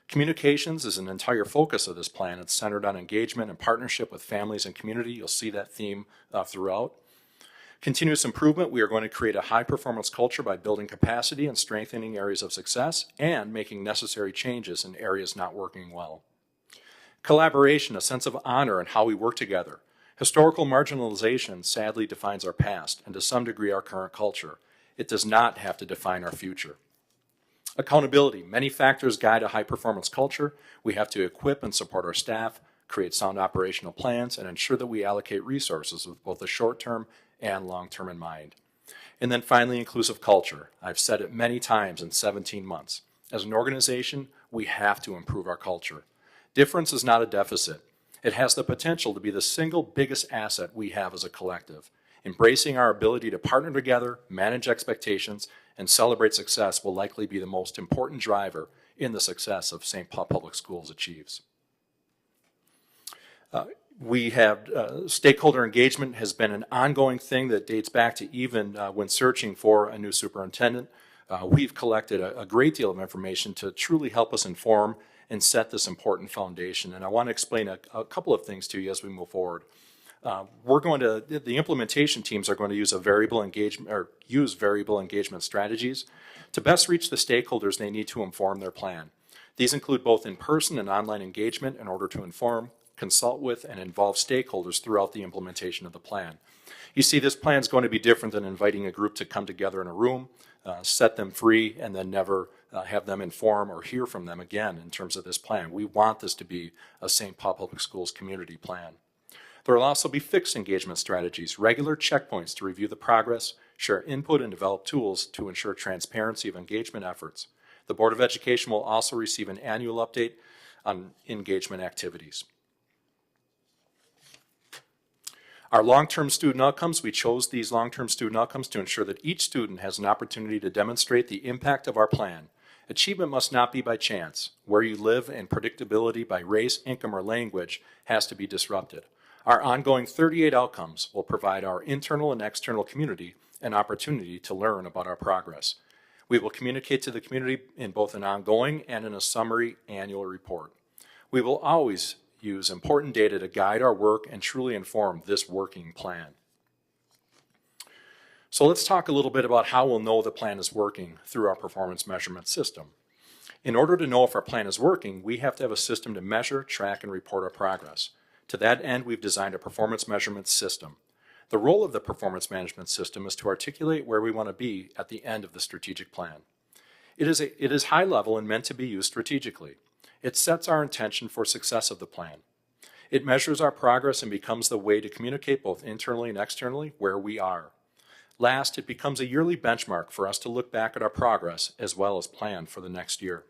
Communications is an entire focus of this plan. It's centered on engagement and partnership with families and community. You'll see that theme throughout. Continuous improvement, we are going to create a high-performance culture by building capacity and strengthening areas of success and making necessary changes in areas not working well. Collaboration, a sense of honor in how we work together. Historical marginalization sadly defines our past and to some degree our current culture. It does not have to define our future. Accountability, many factors guide a high-performance culture. We have to equip and support our staff, create sound operational plans, and ensure that we allocate resources with both the short-term and long-term in mind. And then finally, inclusive culture. I've said it many times in 17 months. As an organization, we have to improve our culture. Difference is not a deficit. It has the potential to be the single biggest asset we have as a collective. Embracing our ability to partner together, manage expectations, and celebrate success will likely be the most important driver in the success of St. Paul Public Schools achieves. We have stakeholder engagement has been an ongoing thing that dates back to even when searching for a new superintendent. We've collected a great deal of information to truly help us inform and set this important foundation. And I want to explain a couple of things to you as we move forward. The implementation teams are going to use variable engagement strategies to best reach the stakeholders they need to inform their plan. These include both in-person and online engagement in order to inform, consult with, and involve stakeholders throughout the implementation of the plan. You see, this plan is going to be different than inviting a group to come together in a room, set them free, and then never have them inform or hear from them again in terms of this plan. We want this to be a St. Paul Public Schools community plan. There will also be fixed engagement strategies, regular checkpoints to review the progress, share input, and develop tools to ensure transparency of engagement efforts. The Board of Education will also receive an annual update on engagement activities. Our long-term student outcomes, we chose these long-term student outcomes to ensure that each student has an opportunity to demonstrate the impact of our plan. Achievement must not be by chance. Where you live and predictability by race, income, or language has to be disrupted. Our ongoing 38 outcomes will provide our internal and external community an opportunity to learn about our progress. We will communicate to the community in both an ongoing and in a summary annual report. We will always use important data to guide our work and truly inform this working plan. So let's talk a little bit about how we'll know the plan is working through our performance measurement system. In order to know if our plan is working, we have to have a system to measure, track, and report our progress. To that end, we've designed a performance measurement system. The role of the performance management system is to articulate where we want to be at the end of the strategic plan. It is high level and meant to be used strategically. It sets our intention for success of the plan. It measures our progress and becomes the way to communicate both internally and externally where we are. Last, it becomes a yearly benchmark for us to look back at our progress as well as plan for the next year.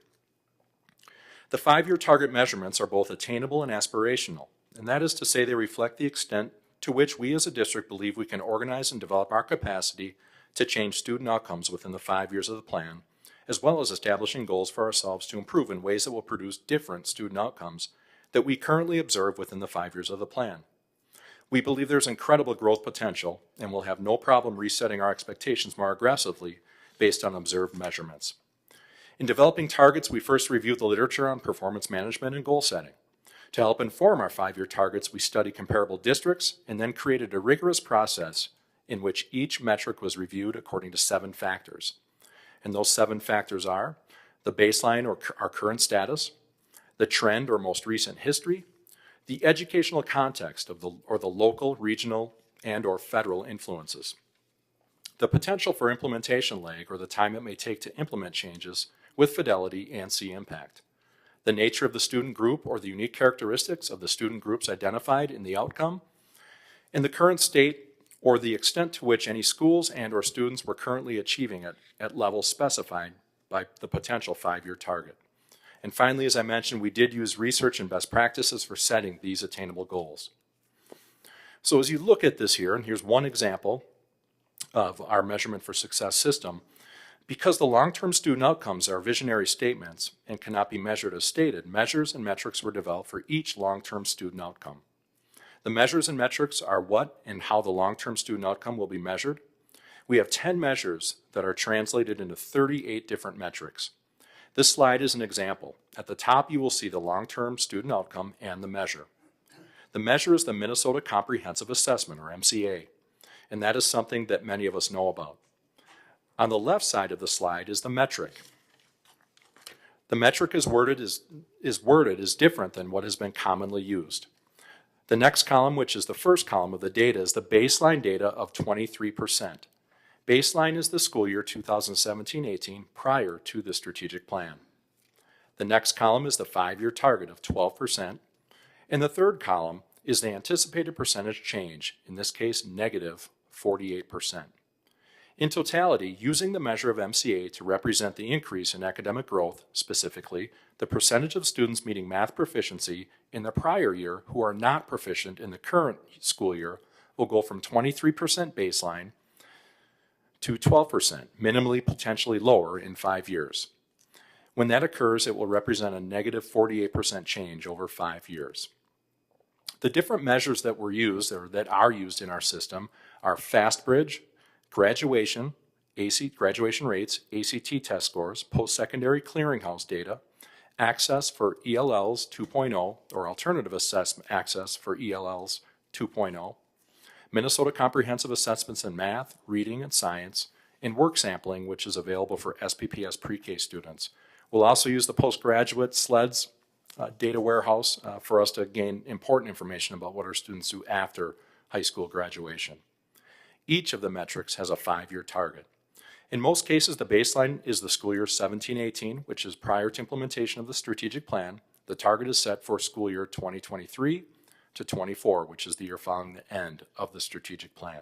The 5-year target measurements are both attainable and aspirational, and that is to say they reflect the extent to which we as a district believe we can organize and develop our capacity to change student outcomes within the 5 years of the plan, as well as establishing goals for ourselves to improve in ways that will produce different student outcomes that we currently observe within the 5 years of the plan. We believe there's incredible growth potential and will have no problem resetting our expectations more aggressively based on observed measurements. In developing targets, we first reviewed the literature on performance management and goal setting. To help inform our 5-year targets, we studied comparable districts and then created a rigorous process in which each metric was reviewed according to 7 factors. And those 7 factors are the baseline or our current status, the trend or most recent history, the educational context of the local, regional, and or federal influences, the potential for implementation lag or the time it may take to implement changes with fidelity and see impact, the nature of the student group or the unique characteristics of the student groups identified in the outcome, and the current state or the extent to which any schools and or students were currently achieving it at levels specified by the potential 5-year target. And finally, as I mentioned, we did use research and best practices for setting these attainable goals. So as you look at this here, and here's one example of our measurement for success system, because the long-term student outcomes are visionary statements and cannot be measured as stated, measures and metrics were developed for each long-term student outcome. The measures and metrics are what and how the long-term student outcome will be measured. We have 10 measures that are translated into 38 different metrics. This slide is an example. At the top, you will see the long-term student outcome and the measure. The measure is the Minnesota Comprehensive Assessment, or MCA. and that is something that many of us know about. On the left side of the slide is the metric. The metric is worded as different than what has been commonly used. The next column, which is the first column of the data, is the baseline data of 23%. Baseline is the school year 2017-18 prior to the strategic plan. The next column is the 5-year target of 12%. And the third column is the anticipated percentage change, in this case, negative 48%. In totality, using the measure of MCA to represent the increase in academic growth, specifically, the percentage of students meeting math proficiency in the prior year who are not proficient in the current school year will go from 23% baseline to 12%, minimally potentially lower in 5 years. When that occurs, it will represent a negative 48% change over 5 years. The different measures that were used, or that are used in our system, are FastBridge, graduation, graduation rates, ACT test scores, post-secondary clearinghouse data, access for ELLs 2.0, or alternative assessment access for ELLs 2.0, Minnesota Comprehensive Assessments in Math, Reading, and Science, and work sampling, which is available for SPPS pre-K students. We'll also use the postgraduate SLEDS data warehouse for us to gain important information about what our students do after high school graduation. Each of the metrics has a 5-year target. In most cases, the baseline is the school year 17-18, which is prior to implementation of the strategic plan. The target is set for school year 2023 to 24, which is the year following the end of the strategic plan.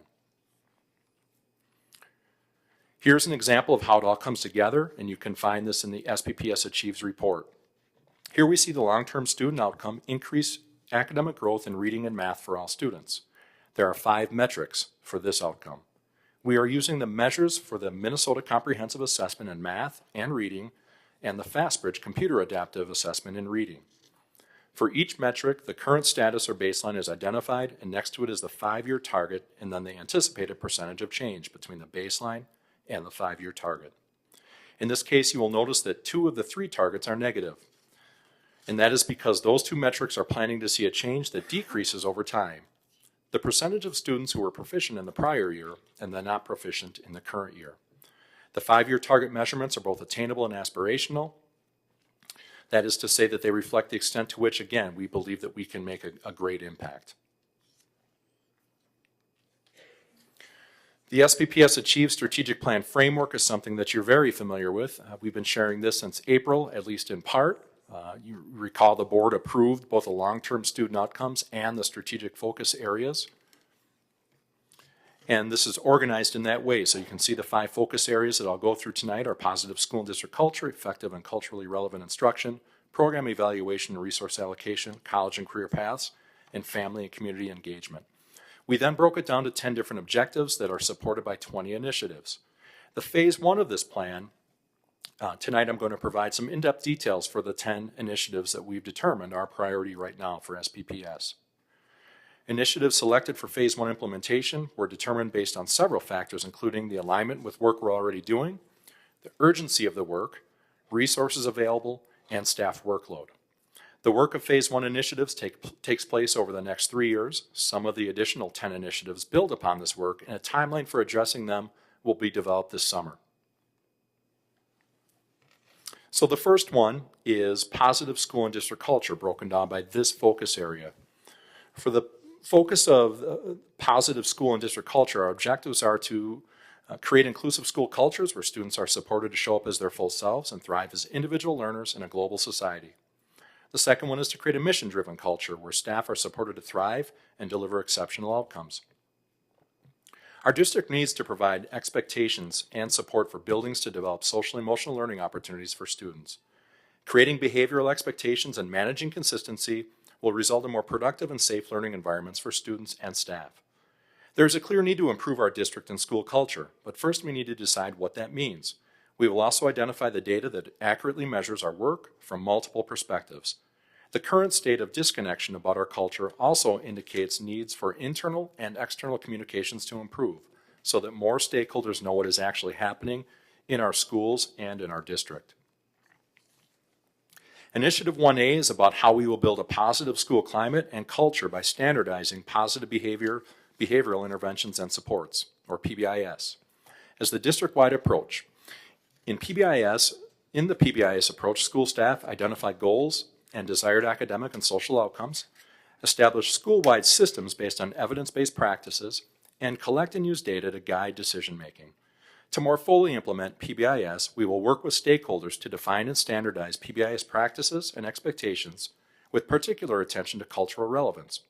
Here's an example of how it all comes together, and you can find this in the SPPS Achieves report. Here we see the long-term student outcome: increase academic growth in reading and math for all students. There are 5 metrics for this outcome. We are using the measures for the Minnesota Comprehensive Assessment in Math and Reading and the FastBridge Computer Adaptive Assessment in Reading. For each metric, the current status or baseline is identified, and next to it is the 5-year target and then the anticipated percentage of change between the baseline and the 5-year target. In this case, you will notice that 2 of the 3 targets are negative, and that is because those 2 metrics are planning to see a change that decreases over time. The percentage of students who were proficient in the prior year and then not proficient in the current year. The 5-year target measurements are both attainable and aspirational. That is to say that they reflect the extent to which, again, we believe that we can make a great impact. The SPPS Achieve Strategic Plan Framework is something that you're very familiar with. We've been sharing this since April, at least in part. You recall the board approved both the long-term student outcomes and the strategic focus areas. And this is organized in that way. So you can see the 5 focus areas that I'll go through tonight are positive school and district culture, effective and culturally relevant instruction, program evaluation and resource allocation, college and career paths, and family and community engagement. We then broke it down to 10 different objectives that are supported by 20 initiatives. The phase 1 of this plan, tonight I'm going to provide some in-depth details for the 10 initiatives that we've determined are priority right now for SPPS. Initiatives selected for phase 1 implementation were determined based on several factors, including the alignment with work we're already doing, the urgency of the work, resources available, and staff workload. The work of phase 1 initiatives takes place over the next 3 years. Some of the additional 10 initiatives build upon this work, and a timeline for addressing them will be developed this summer. So the first one is positive school and district culture, broken down by this focus area. For the focus of positive school and district culture, our objectives are to create inclusive school cultures where students are supported to show up as their full selves and thrive as individual learners in a global society. The second one is to create a mission-driven culture where staff are supported to thrive and deliver exceptional outcomes. Our district needs to provide expectations and support for buildings to develop social and emotional learning opportunities for students. Creating behavioral expectations and managing consistency will result in more productive and safe learning environments for students and staff. There is a clear need to improve our district and school culture, but first we need to decide what that means. We will also identify the data that accurately measures our work from multiple perspectives. The current state of disconnection about our culture also indicates needs for internal and external communications to improve so that more stakeholders know what is actually happening in our schools and in our district. Initiative 1A is about how we will build a positive school climate and culture by standardizing positive behavior Behavioral Interventions and Supports, or PBIS, as the district-wide approach. In the PBIS approach, school staff identify goals and desired academic and social outcomes, establish school-wide systems based on evidence-based practices, and collect and use data to guide decision-making. To more fully implement PBIS, we will work with stakeholders to define and standardize PBIS practices and expectations with particular attention to cultural relevance.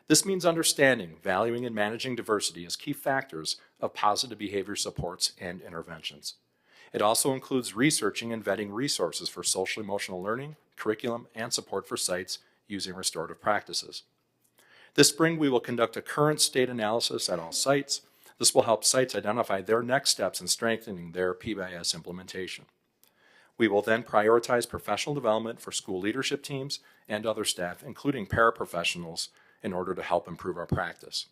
This means understanding, valuing, and managing diversity as key factors of positive behavior supports and interventions. It also includes researching and vetting resources for social-emotional learning, curriculum, and support for sites using restorative practices. This spring, we will conduct a current state analysis at all sites. This will help sites identify their next steps in strengthening their PBIS implementation. We will then prioritize professional development for school leadership teams and other staff, including paraprofessionals, in order to help improve our practice.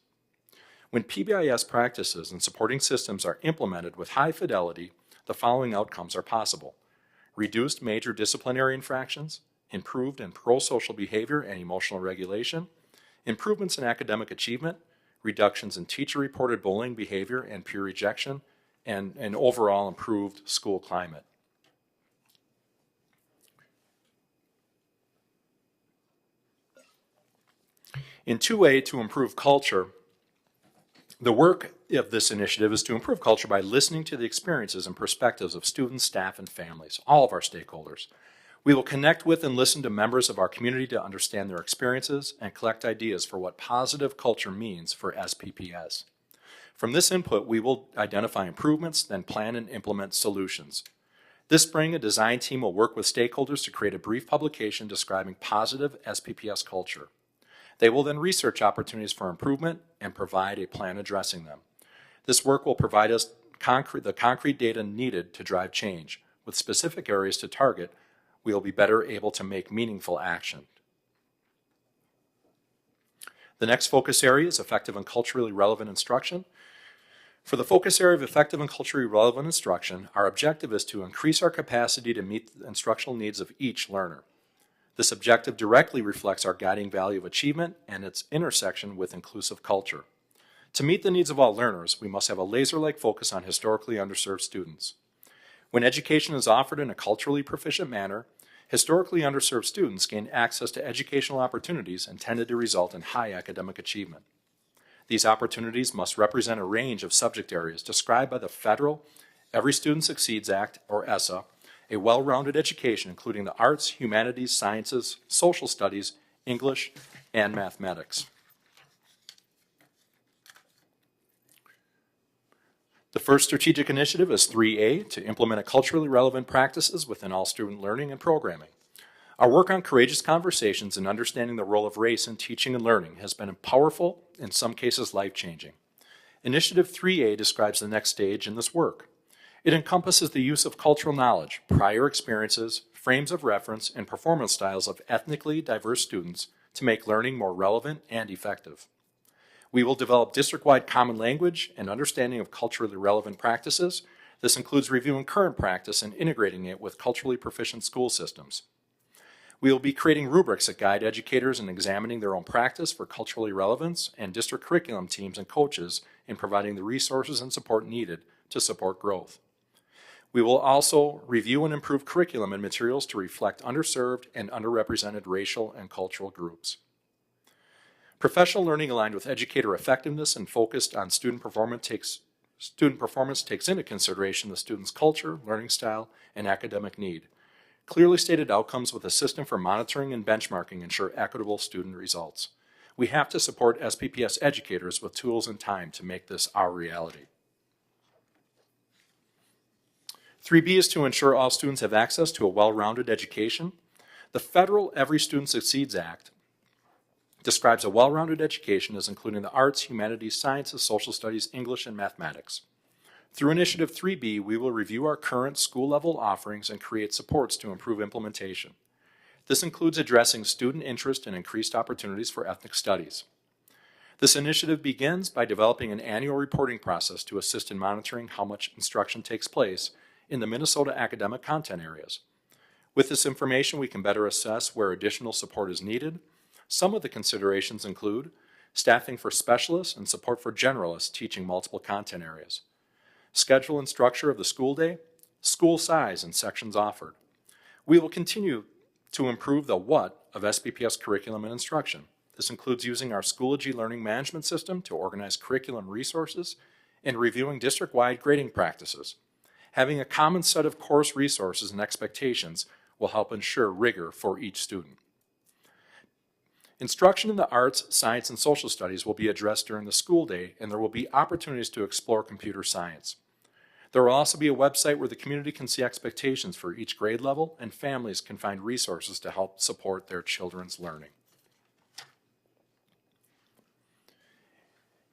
When PBIS practices and supporting systems are implemented with high fidelity, the following outcomes are possible: reduced major disciplinary infractions, improved and pro-social behavior and emotional regulation, improvements in academic achievement, reductions in teacher-reported bullying behavior and peer rejection, and an overall improved school climate. In 2A, to improve culture, the work of this initiative is to improve culture by listening to the experiences and perspectives of students, staff, and families, all of our stakeholders. We will connect with and listen to members of our community to understand their experiences and collect ideas for what positive culture means for SPPS. From this input, we will identify improvements, then plan and implement solutions. This spring, a design team will work with stakeholders to create a brief publication describing positive SPPS culture. They will then research opportunities for improvement and provide a plan addressing them. This work will provide us the concrete data needed to drive change. With specific areas to target, we will be better able to make meaningful action. The next focus area is effective and culturally relevant instruction. For the focus area of effective and culturally relevant instruction, our objective is to increase our capacity to meet the instructional needs of each learner. This objective directly reflects our guiding value of achievement and its intersection with inclusive culture. To meet the needs of all learners, we must have a laser-like focus on historically underserved students. When education is offered in a culturally proficient manner, historically underserved students gain access to educational opportunities intended to result in high academic achievement. These opportunities must represent a range of subject areas described by the federal Every Student Succeeds Act, or ESSA, a well-rounded education including the arts, humanities, sciences, social studies, English, and mathematics. The first strategic initiative is 3A, to implement culturally relevant practices within all student learning and programming. Our work on courageous conversations and understanding the role of race in teaching and learning has been powerful, in some cases life-changing. Initiative 3A describes the next stage in this work. It encompasses the use of cultural knowledge, prior experiences, frames of reference, and performance styles of ethnically diverse students to make learning more relevant and effective. We will develop district-wide common language and understanding of culturally relevant practices. This includes reviewing current practice and integrating it with culturally proficient school systems. We will be creating rubrics that guide educators in examining their own practice for culturally relevance and district curriculum teams and coaches in providing the resources and support needed to support growth. We will also review and improve curriculum and materials to reflect underserved and underrepresented racial and cultural groups. Professional learning aligned with educator effectiveness and focused on student performance takes into consideration the student's culture, learning style, and academic need. Clearly stated outcomes with a system for monitoring and benchmarking ensure equitable student results. We have to support SPPS educators with tools and time to make this our reality. 3B is to ensure all students have access to a well-rounded education. The federal Every Student Succeeds Act describes a well-rounded education as including the arts, humanities, sciences, social studies, English, and mathematics. Through Initiative 3B, we will review our current school-level offerings and create supports to improve implementation. This includes addressing student interest and increased opportunities for ethnic studies. This initiative begins by developing an annual reporting process to assist in monitoring how much instruction takes place in the Minnesota academic content areas. With this information, we can better assess where additional support is needed. Some of the considerations include staffing for specialists, and support for generalists teaching multiple content areas. Schedule and structure of the school day, school size and sections offered. We will continue to improve the what of SPPS curriculum and instruction. This includes using our Schoology learning management system to organize curriculum resources and reviewing district-wide grading practices. Having a common set of course resources and expectations will help ensure rigor for each student. Instruction in the arts, science, and social studies will be addressed during the school day, and there will be opportunities to explore computer science. There will also be a website where the community can see expectations for each grade level, and families can find resources to help support their children's learning.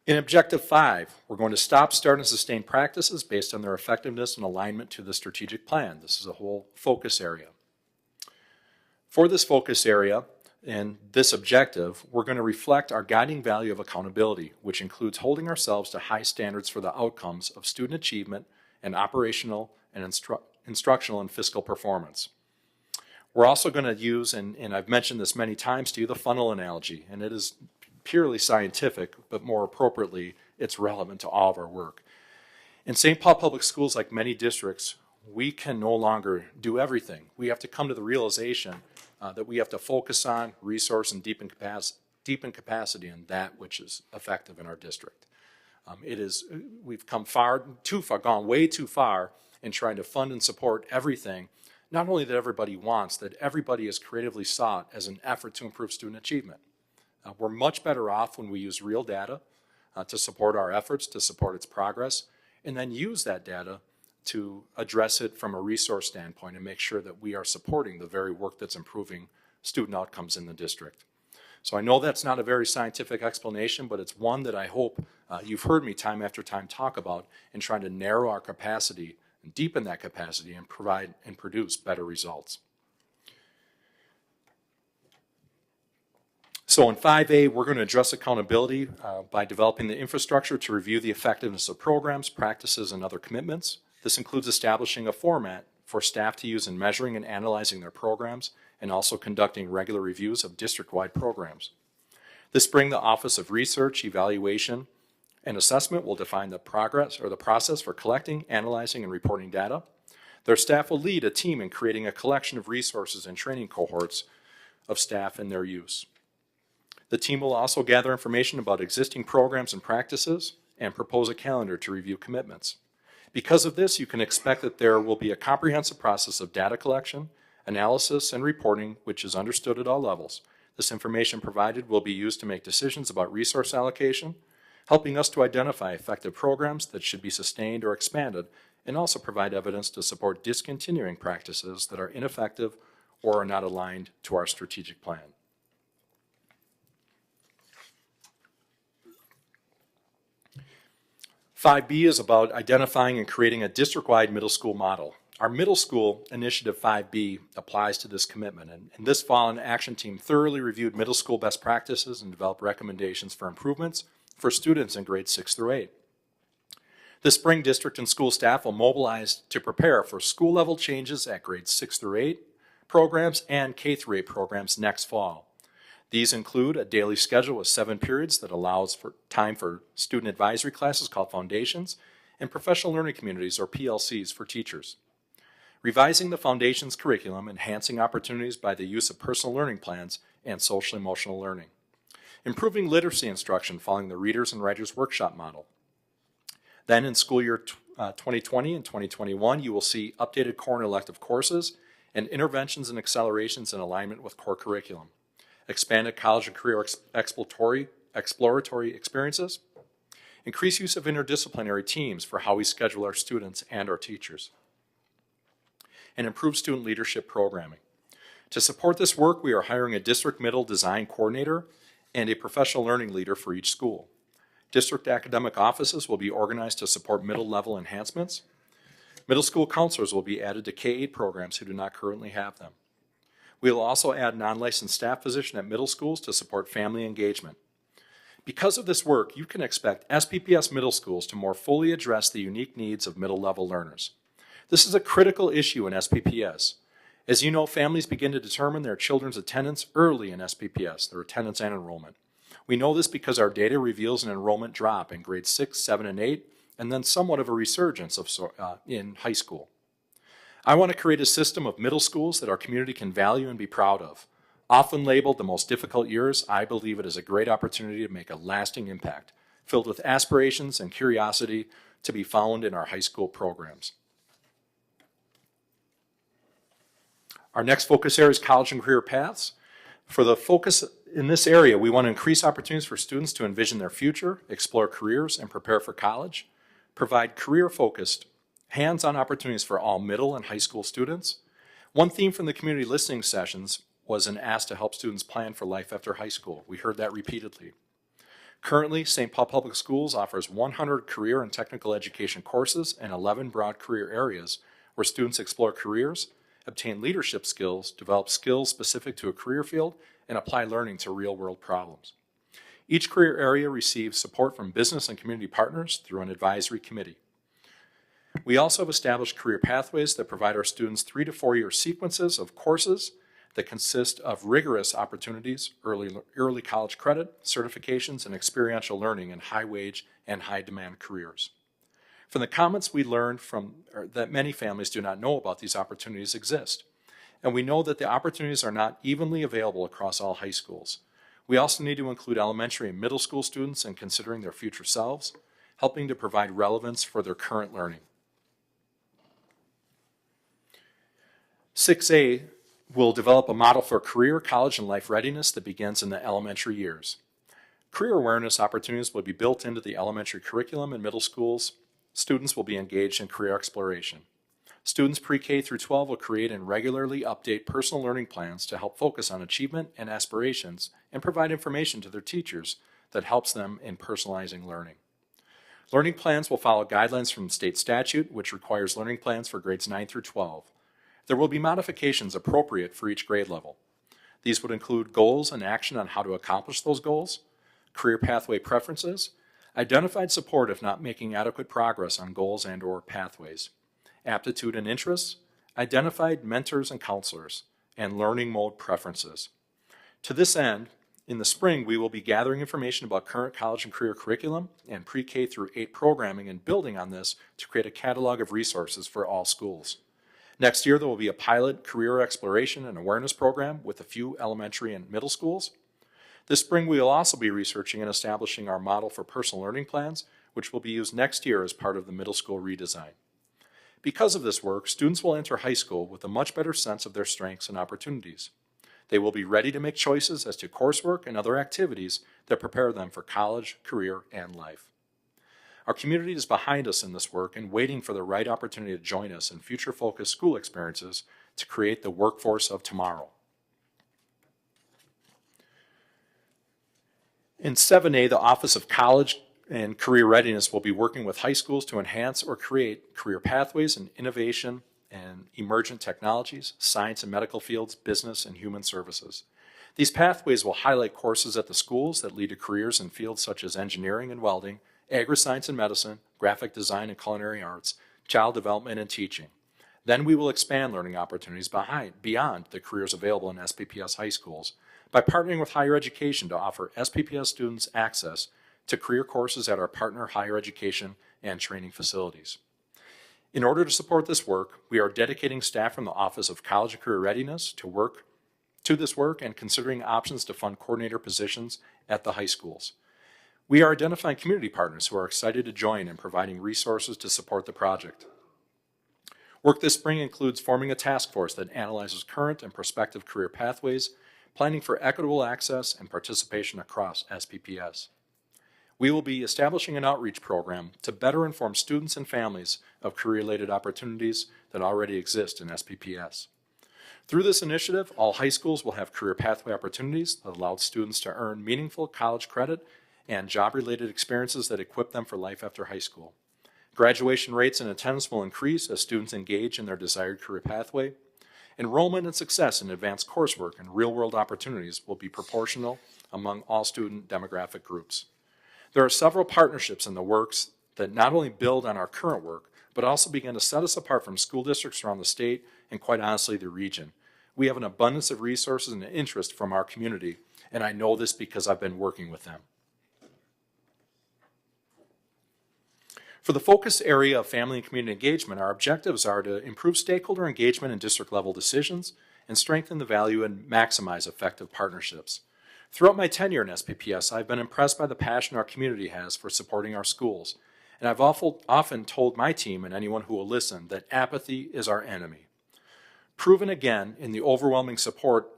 In Objective 5, we're going to stop, start, and sustain practices based on their effectiveness and alignment to the strategic plan. This is a whole focus area. For this focus area and this objective, we're going to reflect our guiding value of accountability, which includes holding ourselves to high standards for the outcomes of student achievement and operational and instructional and fiscal performance. We're also going to use, and I've mentioned this many times to you, the funnel analogy, and it is purely scientific, but more appropriately, it's relevant to all of our work. In St. Paul Public Schools, like many districts, we can no longer do everything. We have to come to the realization that we have to focus on, resource, and deepen capacity in that which is effective in our district. We've come gone way too far in trying to fund and support everything, not only that everybody wants, that everybody has creatively sought as an effort to improve student achievement. We're much better off when we use real data to support our efforts, to support its progress, and then use that data to address it from a resource standpoint and make sure that we are supporting the very work that's improving student outcomes in the district. So I know that's not a very scientific explanation, but it's one that I hope you've heard me time after time talk about in trying to narrow our capacity and deepen that capacity and provide and produce better results. So in 5A, we're going to address accountability by developing the infrastructure to review the effectiveness of programs, practices, and other commitments. This includes establishing a format for staff to use in measuring and analyzing their programs, and also conducting regular reviews of district-wide programs. This spring, the Office of Research, Evaluation, and Assessment will define the progress or the process for collecting, analyzing, and reporting data. Their staff will lead a team in creating a collection of resources and training cohorts of staff in their use. The team will also gather information about existing programs and practices and propose a calendar to review commitments. Because of this, you can expect that there will be a comprehensive process of data collection, analysis, and reporting, which is understood at all levels. This information provided will be used to make decisions about resource allocation, helping us to identify effective programs that should be sustained or expanded, and also provide evidence to support discontinuing practices that are ineffective or are not aligned to our strategic plan. (5B) is about identifying and creating a district-wide middle school model. Our middle school initiative 5B applies to this commitment, and this fall an action team thoroughly reviewed middle school best practices and developed recommendations for improvements for students in grades 6 through 8. This spring, district and school staff will mobilize to prepare for school-level changes at grades 6 through 8 programs and K through 8 programs next fall. These include a daily schedule with 7 periods that allows for time for student advisory classes called Foundations and professional learning communities or PLCs for teachers. Revising the Foundations curriculum, enhancing opportunities by the use of personal learning plans and social emotional learning. Improving literacy instruction following the Readers and Writers Workshop model. Then in school year 2020 and 2021, you will see updated core and elective courses and interventions and accelerations in alignment with core curriculum. Expanded college and career exploratory experiences, increase use of interdisciplinary teams for how we schedule our students and our teachers, and improve student leadership programming. To support this work, we are hiring a district middle design coordinator and a professional learning leader for each school. District academic offices will be organized to support middle level enhancements. Middle school counselors will be added to K-8 programs who do not currently have them. We will also add non-licensed staff position at middle schools to support family engagement. Because of this work, you can expect SPPS middle schools to more fully address the unique needs of middle-level learners. This is a critical issue in SPPS. As you know, families begin to determine their children's attendance early in SPPS, their attendance and enrollment. We know this because our data reveals an enrollment drop in grades 6, 7, and 8, and then somewhat of a resurgence in high school. I want to create a system of middle schools that our community can value and be proud of. Often labeled the most difficult years, I believe it is a great opportunity to make a lasting impact, filled with aspirations and curiosity to be found in our high school programs. Our next focus area is college and career paths. For the focus in this area, we want to increase opportunities for students to envision their future, explore careers, and prepare for college, provide career-focused, hands-on opportunities for all middle and high school students. One theme from the community listening sessions was an ask to help students plan for life after high school. We heard that repeatedly. Currently, St. Paul Public Schools offers 100 career and technical education courses and 11 broad career areas where students explore careers, obtain leadership skills, develop skills specific to a career field, and apply learning to real-world problems. Each career area receives support from business and community partners through an advisory committee. We also have established career pathways that provide our students 3 to 4 year sequences of courses that consist of rigorous opportunities, early college credit, certifications, and experiential learning in high-wage and high-demand careers. From the comments we learned that many families do not know about these opportunities exist, and we know that the opportunities are not evenly available across all high schools. We also need to include elementary and middle school students in considering their future selves, helping to provide relevance for their current learning. 6A will develop a model for career, college, and life readiness that begins in the elementary years. Career awareness opportunities will be built into the elementary curriculum in middle schools. Students will be engaged in career exploration. Students pre-K through 12 will create and regularly update personal learning plans to help focus on achievement and aspirations and provide information to their teachers that helps them in personalizing learning. Learning plans will follow guidelines from state statute, which requires learning plans for grades 9 through 12. There will be modifications appropriate for each grade level. These would include goals and action on how to accomplish those goals, career pathway preferences, identified support if not making adequate progress on goals and/or pathways, aptitude and interests, identified mentors and counselors, and learning mode preferences. To this end, in the spring, we will be gathering information about current college and career curriculum and pre-K through 8 programming and building on this to create a catalog of resources for all schools. Next year, there will be a pilot career exploration and awareness program with a few elementary and middle schools. This spring, we will also be researching and establishing our model for personal learning plans, which will be used next year as part of the middle school redesign. Because of this work, students will enter high school with a much better sense of their strengths and opportunities. They will be ready to make choices as to coursework and other activities that prepare them for college, career, and life. Our community is behind us in this work and waiting for the right opportunity to join us in future-focused school experiences to create the workforce of tomorrow. In 7A, the Office of College and Career Readiness will be working with high schools to enhance or create career pathways in innovation and emergent technologies, science and medical fields, business, and human services. These pathways will highlight courses at the schools that lead to careers in fields such as engineering and welding, agri-science and medicine, graphic design and culinary arts, child development and teaching. Then we will expand learning opportunities beyond the careers available in SPPS high schools by partnering with higher education to offer SPPS students access to career courses at our partner higher education and training facilities. In order to support this work, we are dedicating staff from the Office of College and Career Readiness to this work and considering options to fund coordinator positions at the high schools. We are identifying community partners who are excited to join and providing resources to support the project. Work this spring includes forming a task force that analyzes current and prospective career pathways, planning for equitable access and participation across SPPS. We will be establishing an outreach program to better inform students and families of career-related opportunities that already exist in SPPS. Through this initiative, all high schools will have career pathway opportunities that allow students to earn meaningful college credit and job-related experiences that equip them for life after high school. Graduation rates and attendance will increase as students engage in their desired career pathway. Enrollment and success in advanced coursework and real-world opportunities will be proportional among all student demographic groups. There are several partnerships in the works that not only build on our current work, but also begin to set us apart from school districts around the state and, quite honestly, the region. We have an abundance of resources and interest from our community, and I know this because I've been working with them. For the focus area of family and community engagement, our objectives are to improve stakeholder engagement in district-level decisions and strengthen the value and maximize effective partnerships. Throughout my tenure in SPPS, I've been impressed by the passion our community has for supporting our schools, and I've often told my team and anyone who will listen that apathy is our enemy. Proven again in the overwhelming support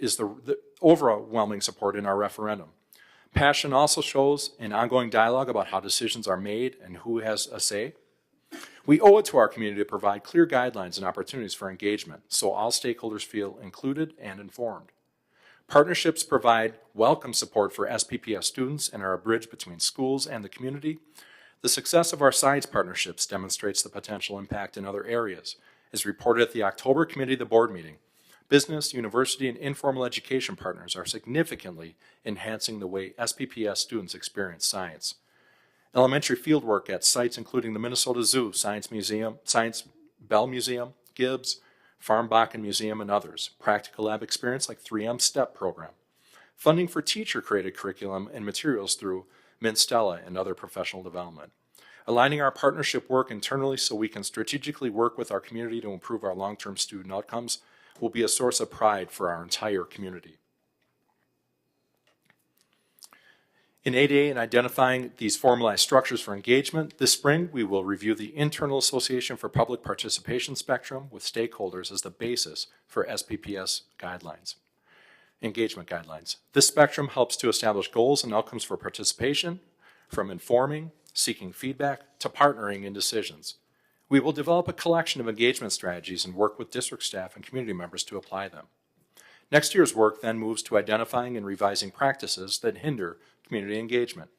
the overwhelming support in our referendum. Passion also shows in ongoing dialogue about how decisions are made and who has a say. We owe it to our community to provide clear guidelines and opportunities for engagement so all stakeholders feel included and informed. Partnerships provide welcome support for SPPS students and are a bridge between schools and the community. The success of our science partnerships demonstrates the potential impact in other areas. As reported at the October Committee of the Board meeting, business, university, and informal education partners are significantly enhancing the way SPPS students experience science. Elementary fieldwork at sites including the Minnesota Zoo, Science Museum, Science Bell Museum, Gibbs, Farm-Bakken Museum, and others. Practical lab experience like 3M STEP program. Funding for teacher-created curriculum and materials through Minstella and other professional development. Aligning our partnership work internally so we can strategically work with our community to improve our long-term student outcomes will be a source of pride for our entire community. In 8A, in identifying these formalized structures for engagement, this spring we will review the Internal Association for Public Participation Spectrum with stakeholders as the basis for SPPS guidelines, engagement guidelines. This spectrum helps to establish goals and outcomes for participation, from informing, seeking feedback, to partnering in decisions. We will develop a collection of engagement strategies and work with district staff and community members to apply them. Next year's work then moves to identifying and revising practices that hinder community engagement.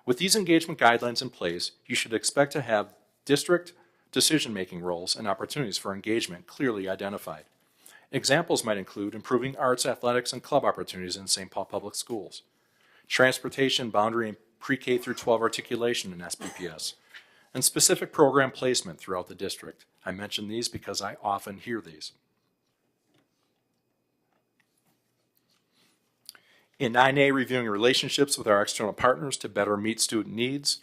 With these engagement guidelines in place, you should expect to have district decision-making roles and opportunities for engagement clearly identified. Examples might include improving arts, athletics, and club opportunities in St. Paul Public Schools, transportation, boundary, and pre-K through 12 articulation in SPPS, and specific program placement throughout the district. I mention these because I often hear these. In 9A, reviewing relationships with our external partners to better meet student needs,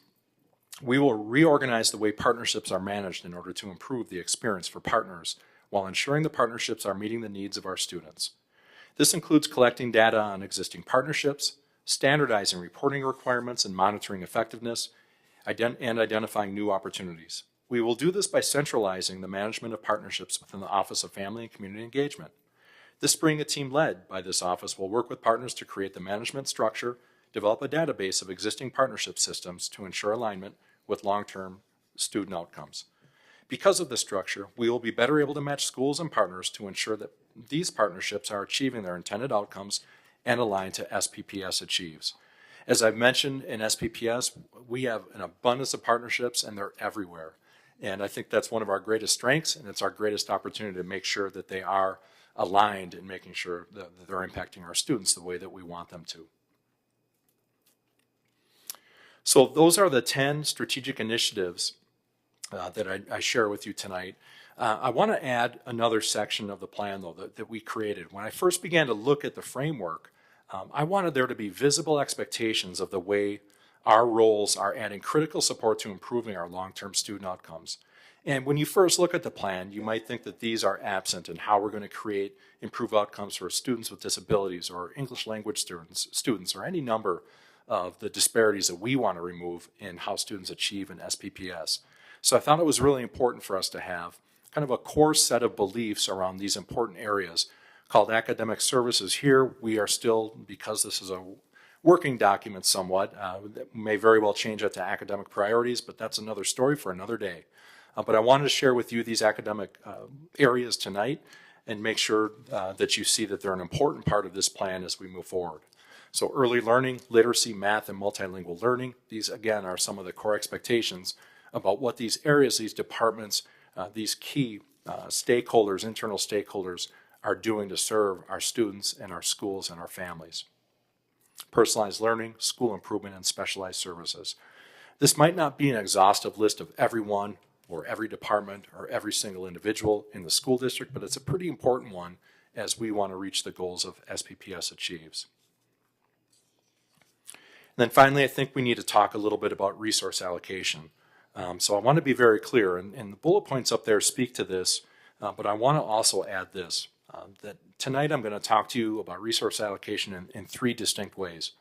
we will reorganize the way partnerships are managed in order to improve the experience for partners while ensuring the partnerships are meeting the needs of our students. This includes collecting data on existing partnerships, standardizing reporting requirements and monitoring effectiveness, and identifying new opportunities. We will do this by centralizing the management of partnerships within the Office of Family and Community Engagement. This spring, a team led by this office will work with partners to create the management structure, develop a database of existing partnership systems to ensure alignment with long-term student outcomes. Because of this structure, we will be better able to match schools and partners to ensure that these partnerships are achieving their intended outcomes and aligned to SPPS achieves. As I've mentioned, in SPPS, we have an abundance of partnerships and they're everywhere. And I think that's one of our greatest strengths, and it's our greatest opportunity to make sure that they are aligned and making sure that they're impacting our students the way that we want them to. So those are the 10 strategic initiatives that I share with you tonight. I want to add another section of the plan, though, that we created. When I first began to look at the framework, I wanted there to be visible expectations of the way our roles are adding critical support to improving our long-term student outcomes. And when you first look at the plan, you might think that these are absent in how we're going to create improved outcomes for students with disabilities or English language students or any number of the disparities that we want to remove in how students achieve in SPPS. So I thought it was really important for us to have kind of a core set of beliefs around these important areas called academic services. Here we are still, because this is a working document somewhat, that may very well change that to academic priorities, but that's another story for another day. But I wanted to share with you these academic areas tonight and make sure that you see that they're an important part of this plan as we move forward. So early learning, literacy, math, and multilingual learning, these again are some of the core expectations about what these areas, these departments, these key stakeholders, internal stakeholders are doing to serve our students and our schools and our families. Personalized learning, school improvement, and specialized services. This might not be an exhaustive list of everyone or every department or every single individual in the school district, but it's a pretty important one as we want to reach the goals of SPPS Achieves. And then finally, I think we need to talk a little bit about resource allocation. So I want to be very clear, and the bullet points up there speak to this, but I want to also add this, that tonight I'm going to talk to you about resource allocation in three distinct ways.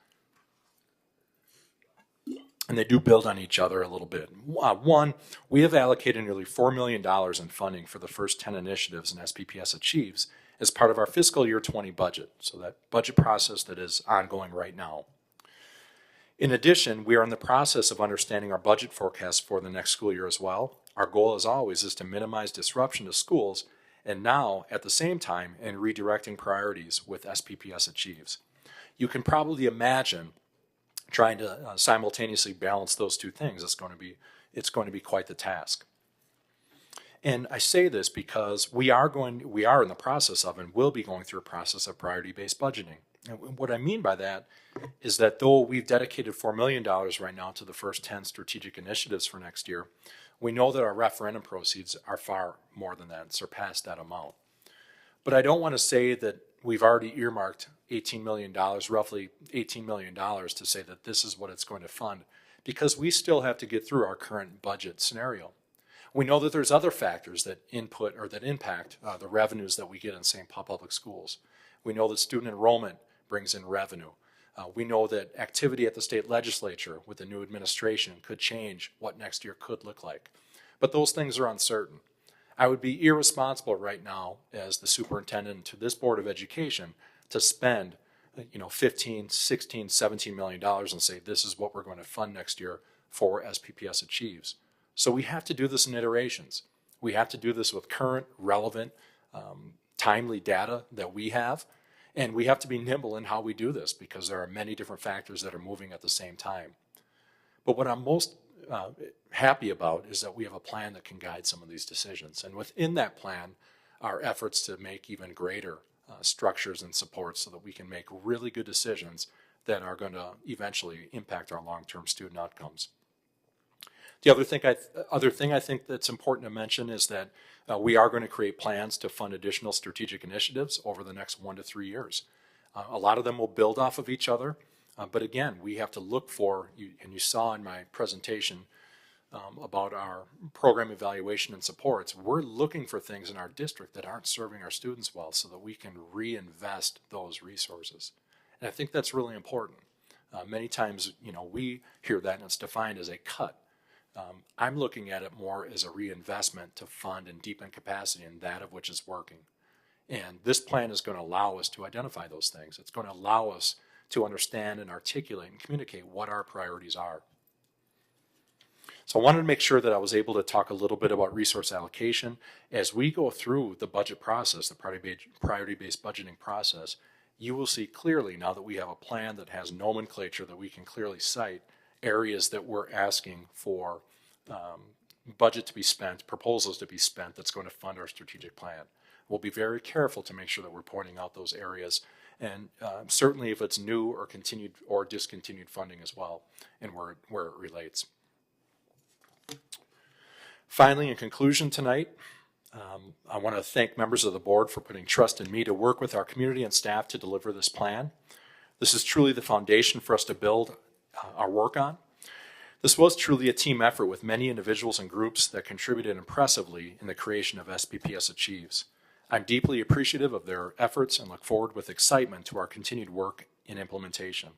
And they do build on each other a little bit. One, we have allocated nearly $4 million in funding for the first 10 initiatives in SPPS Achieves as part of our fiscal year 20 budget, so that budget process that is ongoing right now. In addition, we are in the process of understanding our budget forecast for the next school year as well. Our goal, as always, is to minimize disruption to schools, and now, at the same time, in redirecting priorities with SPPS Achieves. You can probably imagine trying to simultaneously balance those two things. It's going to be quite the task. And I say this because we are in the process of and will be going through a process of priority-based budgeting. And what I mean by that is that though we've dedicated $4 million right now to the first 10 strategic initiatives for next year, we know that our referendum proceeds are far more than that, surpass that amount. But I don't want to say that we've already earmarked $18 million, roughly $18 million, to say that this is what it's going to fund, because we still have to get through our current budget scenario. We know that there's other factors that input or that impact the revenues that we get in St. Paul Public Schools. We know that student enrollment brings in revenue. We know that activity at the state legislature with the new administration could change what next year could look like. But those things are uncertain. I would be irresponsible right now as the superintendent to this Board of Education to spend $15, $16, $17 million and say this is what we're going to fund next year for SPPS Achieves. So we have to do this in iterations. We have to do this with current, relevant, timely data that we have. And we have to be nimble in how we do this because there are many different factors that are moving at the same time. But what I'm most happy about is that we have a plan that can guide some of these decisions. And within that plan are efforts to make even greater structures and supports so that we can make really good decisions that are going to eventually impact our long-term student outcomes. The other thing I think that's important to mention is that we are going to create plans to fund additional strategic initiatives over the next 1 to 3 years. A lot of them will build off of each other, but again, we have to look for, and you saw in my presentation about our program evaluation and supports, we're looking for things in our district that aren't serving our students well so that we can reinvest those resources. And I think that's really important. Many times, we hear that and it's defined as a cut. I'm looking at it more as a reinvestment to fund and deepen capacity in that of which is working. And this plan is going to allow us to identify those things. It's going to allow us to understand and articulate and communicate what our priorities are. So I wanted to make sure that I was able to talk a little bit about resource allocation. As we go through the budget process, the priority-based budgeting process, you will see clearly now that we have a plan that has nomenclature that we can clearly cite areas that we're asking for budget to be spent, proposals to be spent that's going to fund our strategic plan. We'll be very careful to make sure that we're pointing out those areas, and certainly if it's new or continued or discontinued funding as well, and where it relates. Finally, in conclusion tonight, I want to thank members of the board for putting trust in me to work with our community and staff to deliver this plan. This is truly the foundation for us to build our work on. This was truly a team effort with many individuals and groups that contributed impressively in the creation of SPPS Achieves. I'm deeply appreciative of their efforts and look forward with excitement to our continued work in implementation.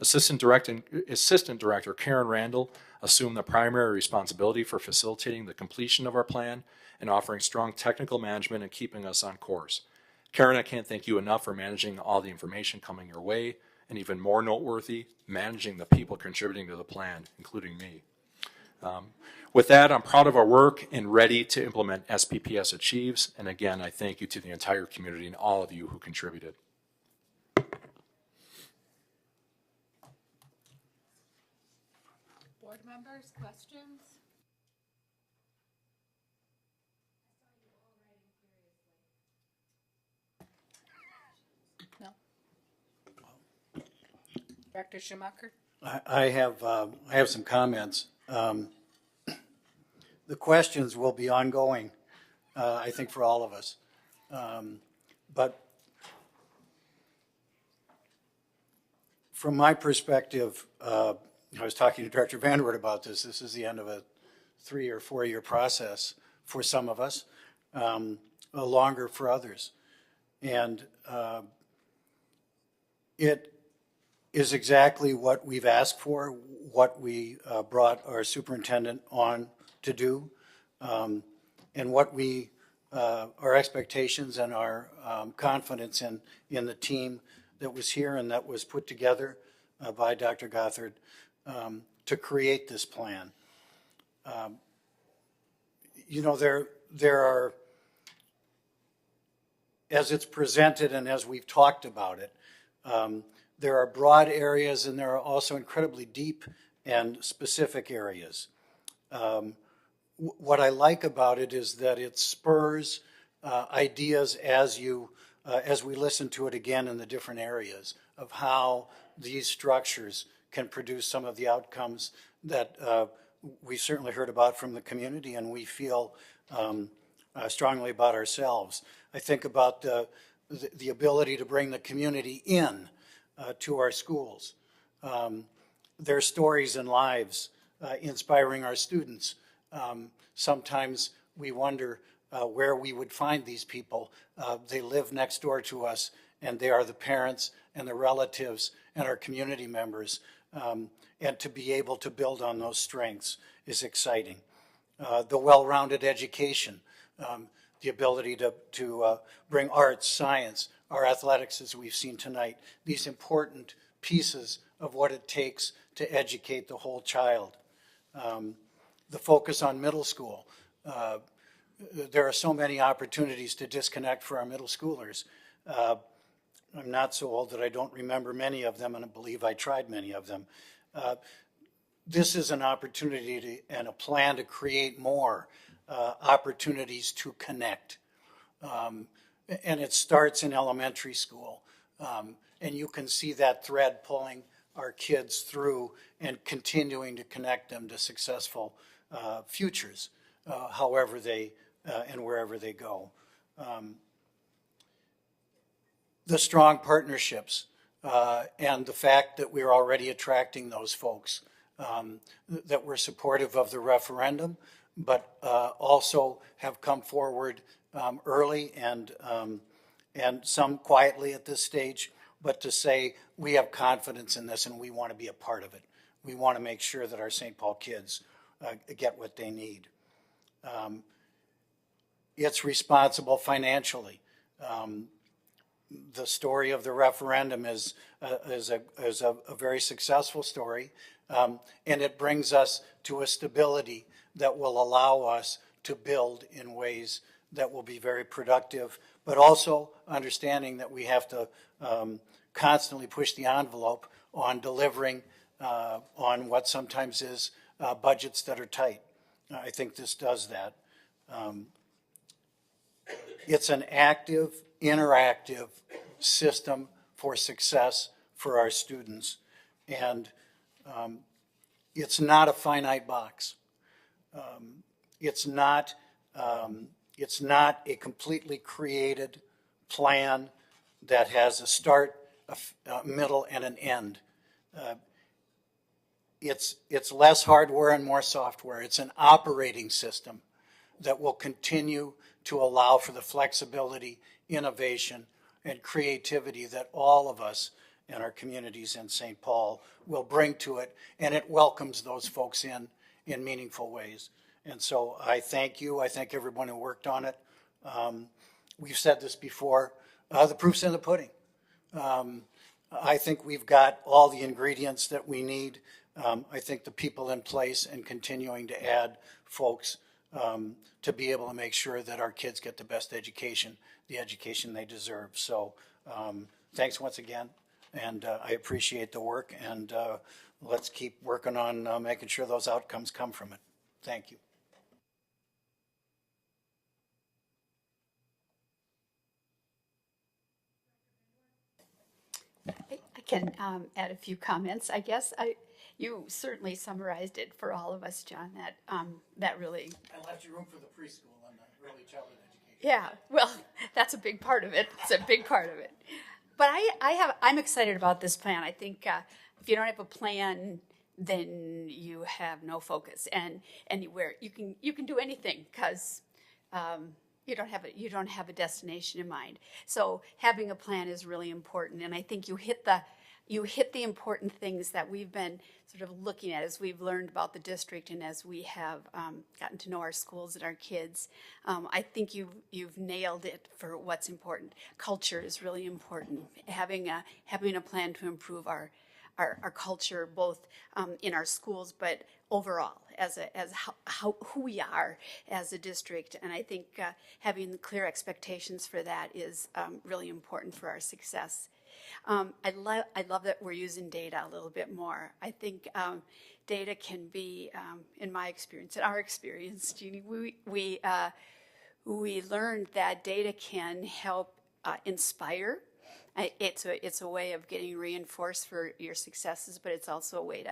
Assistant Director Karen Randall assumed the primary responsibility for facilitating the completion of our plan and offering strong technical management and keeping us on course. Karen, I can't thank you enough for managing all the information coming your way, and even more noteworthy, managing the people contributing to the plan, including me. With that, I'm proud of our work and ready to implement SPPS Achieves. And again, I thank you to the entire community and all of you who contributed. Board members, questions? No. Director Schumacher? I have some comments. The questions will be ongoing, I think, for all of us. But from my perspective, I was talking to Director Vanderwood about this. This is the end of a 3 or 4 year process for some of us, longer for others. And it is exactly what we've asked for, what we brought our superintendent on to do, and what we, our expectations and our confidence in the team that was here and that was put together by Dr. Gothard to create this plan. You know, there are, as it's presented and as we've talked about it, there are broad areas and there are also incredibly deep and specific areas. What I like about it is that it spurs ideas as we listen to it again in the different areas of how these structures can produce some of the outcomes that we certainly heard about from the community and we feel strongly about ourselves. I think about the ability to bring the community in to our schools. Their stories and lives inspiring our students. Sometimes we wonder where we would find these people. They live next door to us and they are the parents and the relatives and our community members. And to be able to build on those strengths is exciting. The well-rounded education, the ability to bring arts, science, our athletics, as we've seen tonight, these important pieces of what it takes to educate the whole child. The focus on middle school. There are so many opportunities to disconnect for our middle schoolers. I'm not so old that I don't remember many of them, and I believe I tried many of them. This is an opportunity and a plan to create more opportunities to connect. And it starts in elementary school. And you can see that thread pulling our kids through and continuing to connect them to successful futures, however they and wherever they go. The strong partnerships and the fact that we're already attracting those folks, that we're supportive of the referendum, but also have come forward early and some quietly at this stage, but to say we have confidence in this and we want to be a part of it. We want to make sure that our St. Paul kids get what they need. It's responsible financially. The story of the referendum is a very successful story, and it brings us to a stability that will allow us to build in ways that will be very productive, but also understanding that we have to constantly push the envelope on delivering on what sometimes is budgets that are tight. I think this does that. It's an active, interactive system for success for our students. And it's not a finite box. It's not a completely created plan that has a start, a middle, and an end. It's less hardware and more software. It's an operating system that will continue to allow for the flexibility, innovation, and creativity that all of us in our communities in St. Paul will bring to it, and it welcomes those folks in meaningful ways. And so I thank you. I thank everyone who worked on it. We've said this before. The proof's in the pudding. I think we've got all the ingredients that we need. I think the people in place and continuing to add folks to be able to make sure that our kids get the best education, the education they deserve. So thanks once again, and I appreciate the work, and let's keep working on making sure those outcomes come from it. Thank you. I can add a few comments, I guess. You certainly summarized it for all of us, John. That really. I left you room for the preschool and the early childhood education. Yeah, well, that's a big part of it. It's a big part of it. But I'm excited about this plan. I think if you don't have a plan, then you have no focus, and anywhere you can do anything because you don't have a destination in mind. So having a plan is really important, and I think you hit the important things that we've been sort of looking at as we've learned about the district and as we have gotten to know our schools and our kids. I think you've nailed it for what's important. Culture is really important. Having a plan to improve our culture, both in our schools, but overall as who we are as a district. And I think having clear expectations for that is really important for our success. I love that we're using data a little bit more. I think data can be, in my experience, in our experience, Jeannie, we learned that data can help inspire. It's a way of getting reinforced for your successes, but it's also a way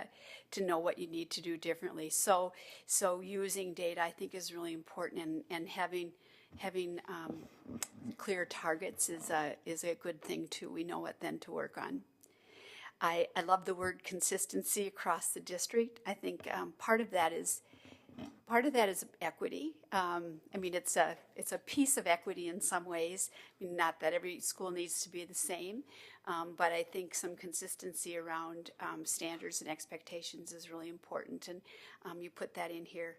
to know what you need to do differently. So using data, I think, is really important, and having clear targets is a good thing too. We know what then to work on. I love the word consistency across the district. I think part of that is equity. I mean, it's a piece of equity in some ways. I mean, not that every school needs to be the same, but I think some consistency around standards and expectations is really important, and you put that in here.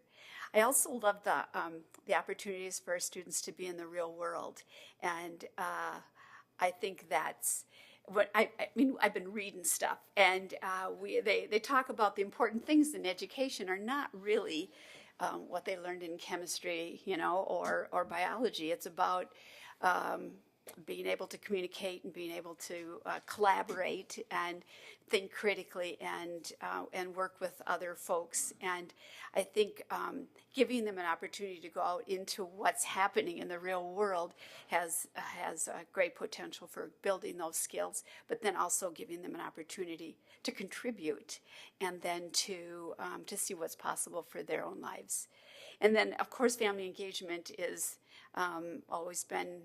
I also love the opportunities for our students to be in the real world, and I think that's what I mean. I've been reading stuff, and they talk about the important things in education are not really what they learned in chemistry, or biology. It's about being able to communicate and being able to collaborate and think critically and work with other folks. And I think giving them an opportunity to go out into what's happening in the real world has a great potential for building those skills, but then also giving them an opportunity to contribute and then to see what's possible for their own lives. And then, of course, family engagement is always been,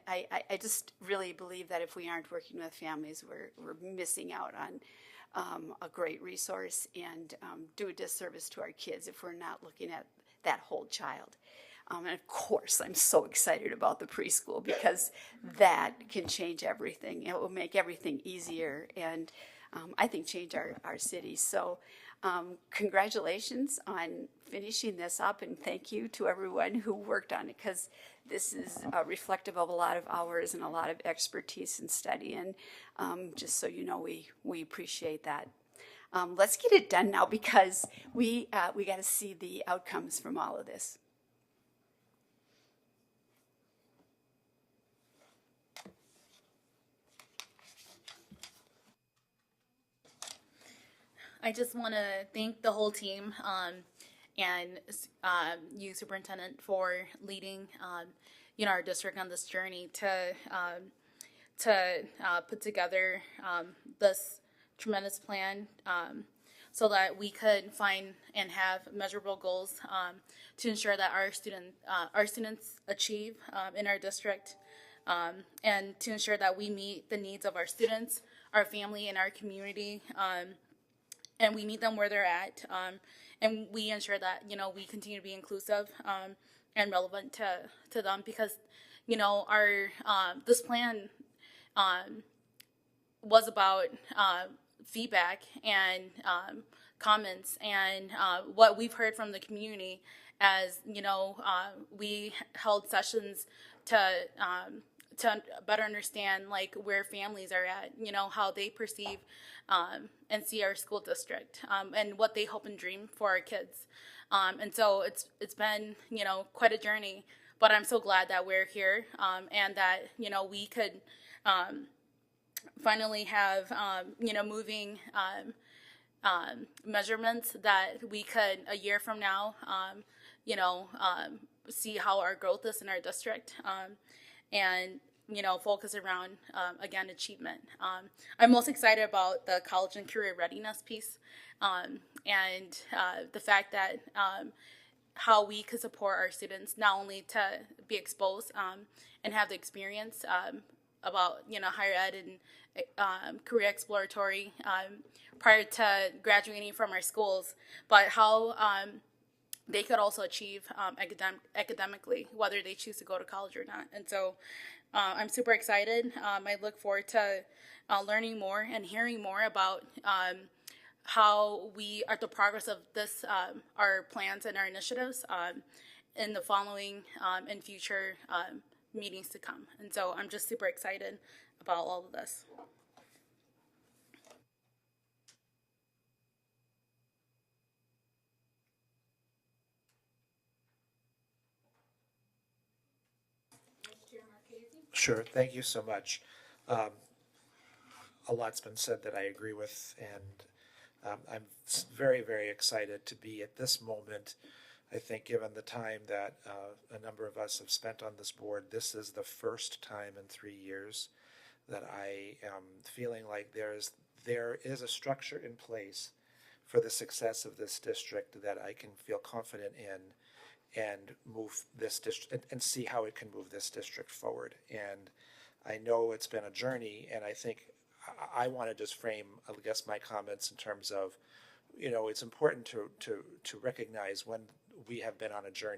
I just really believe that if we aren't working with families, we're missing out on a great resource and do a disservice to our kids if we're not looking at that whole child. And of course, I'm so excited about the preschool because that can change everything. It will make everything easier and I think change our city. So congratulations on finishing this up, and thank you to everyone who worked on it, because this is reflective of a lot of hours and a lot of expertise and study, and just so you know, we appreciate that. Let's get it done now, because we got to see the outcomes from all of this. I just want to thank the whole team and you, Superintendent, for leading our district on this journey to put together this tremendous plan so that we could find and have measurable goals to ensure that our students achieve in our district, and to ensure that we meet the needs of our students, our family, and our community. And we meet them where they're at, and we ensure that, we continue to be inclusive and relevant to them, because, our this plan was about feedback and comments and what we've heard from the community as, we held sessions to better understand where families are at, how they perceive and see our school district, and what they hope and dream for our kids. And so it's been, quite a journey, but I'm so glad that we're here, and that, we could finally have, moving measurements that we could, a year from now, see how our growth is in our district. And focus around, again, achievement. I'm most excited about the college and career readiness piece, and the fact that how we could support our students, not only to be exposed and have the experience about higher ed and career exploratory prior to graduating from our schools, but how they could also achieve academically, whether they choose to go to college or not. And so I'm super excited. I look forward to learning more and hearing more about how we are the progress of this, our plans and our initiatives in the following and future meetings to come. And so I'm just super excited about all of this. Sure. Thank you so much. A lot's been said that I agree with, and I'm very, very excited to be at this moment. I think given the time that a number of us have spent on this board, this is the first time in 3 years that I am feeling like there is a structure in place for the success of this district that I can feel confident in and move this district and see how it can move this district forward. And I know it's been a journey, and I think I want to just frame, I guess, my comments in terms of, it's important to recognize when we have been on a journey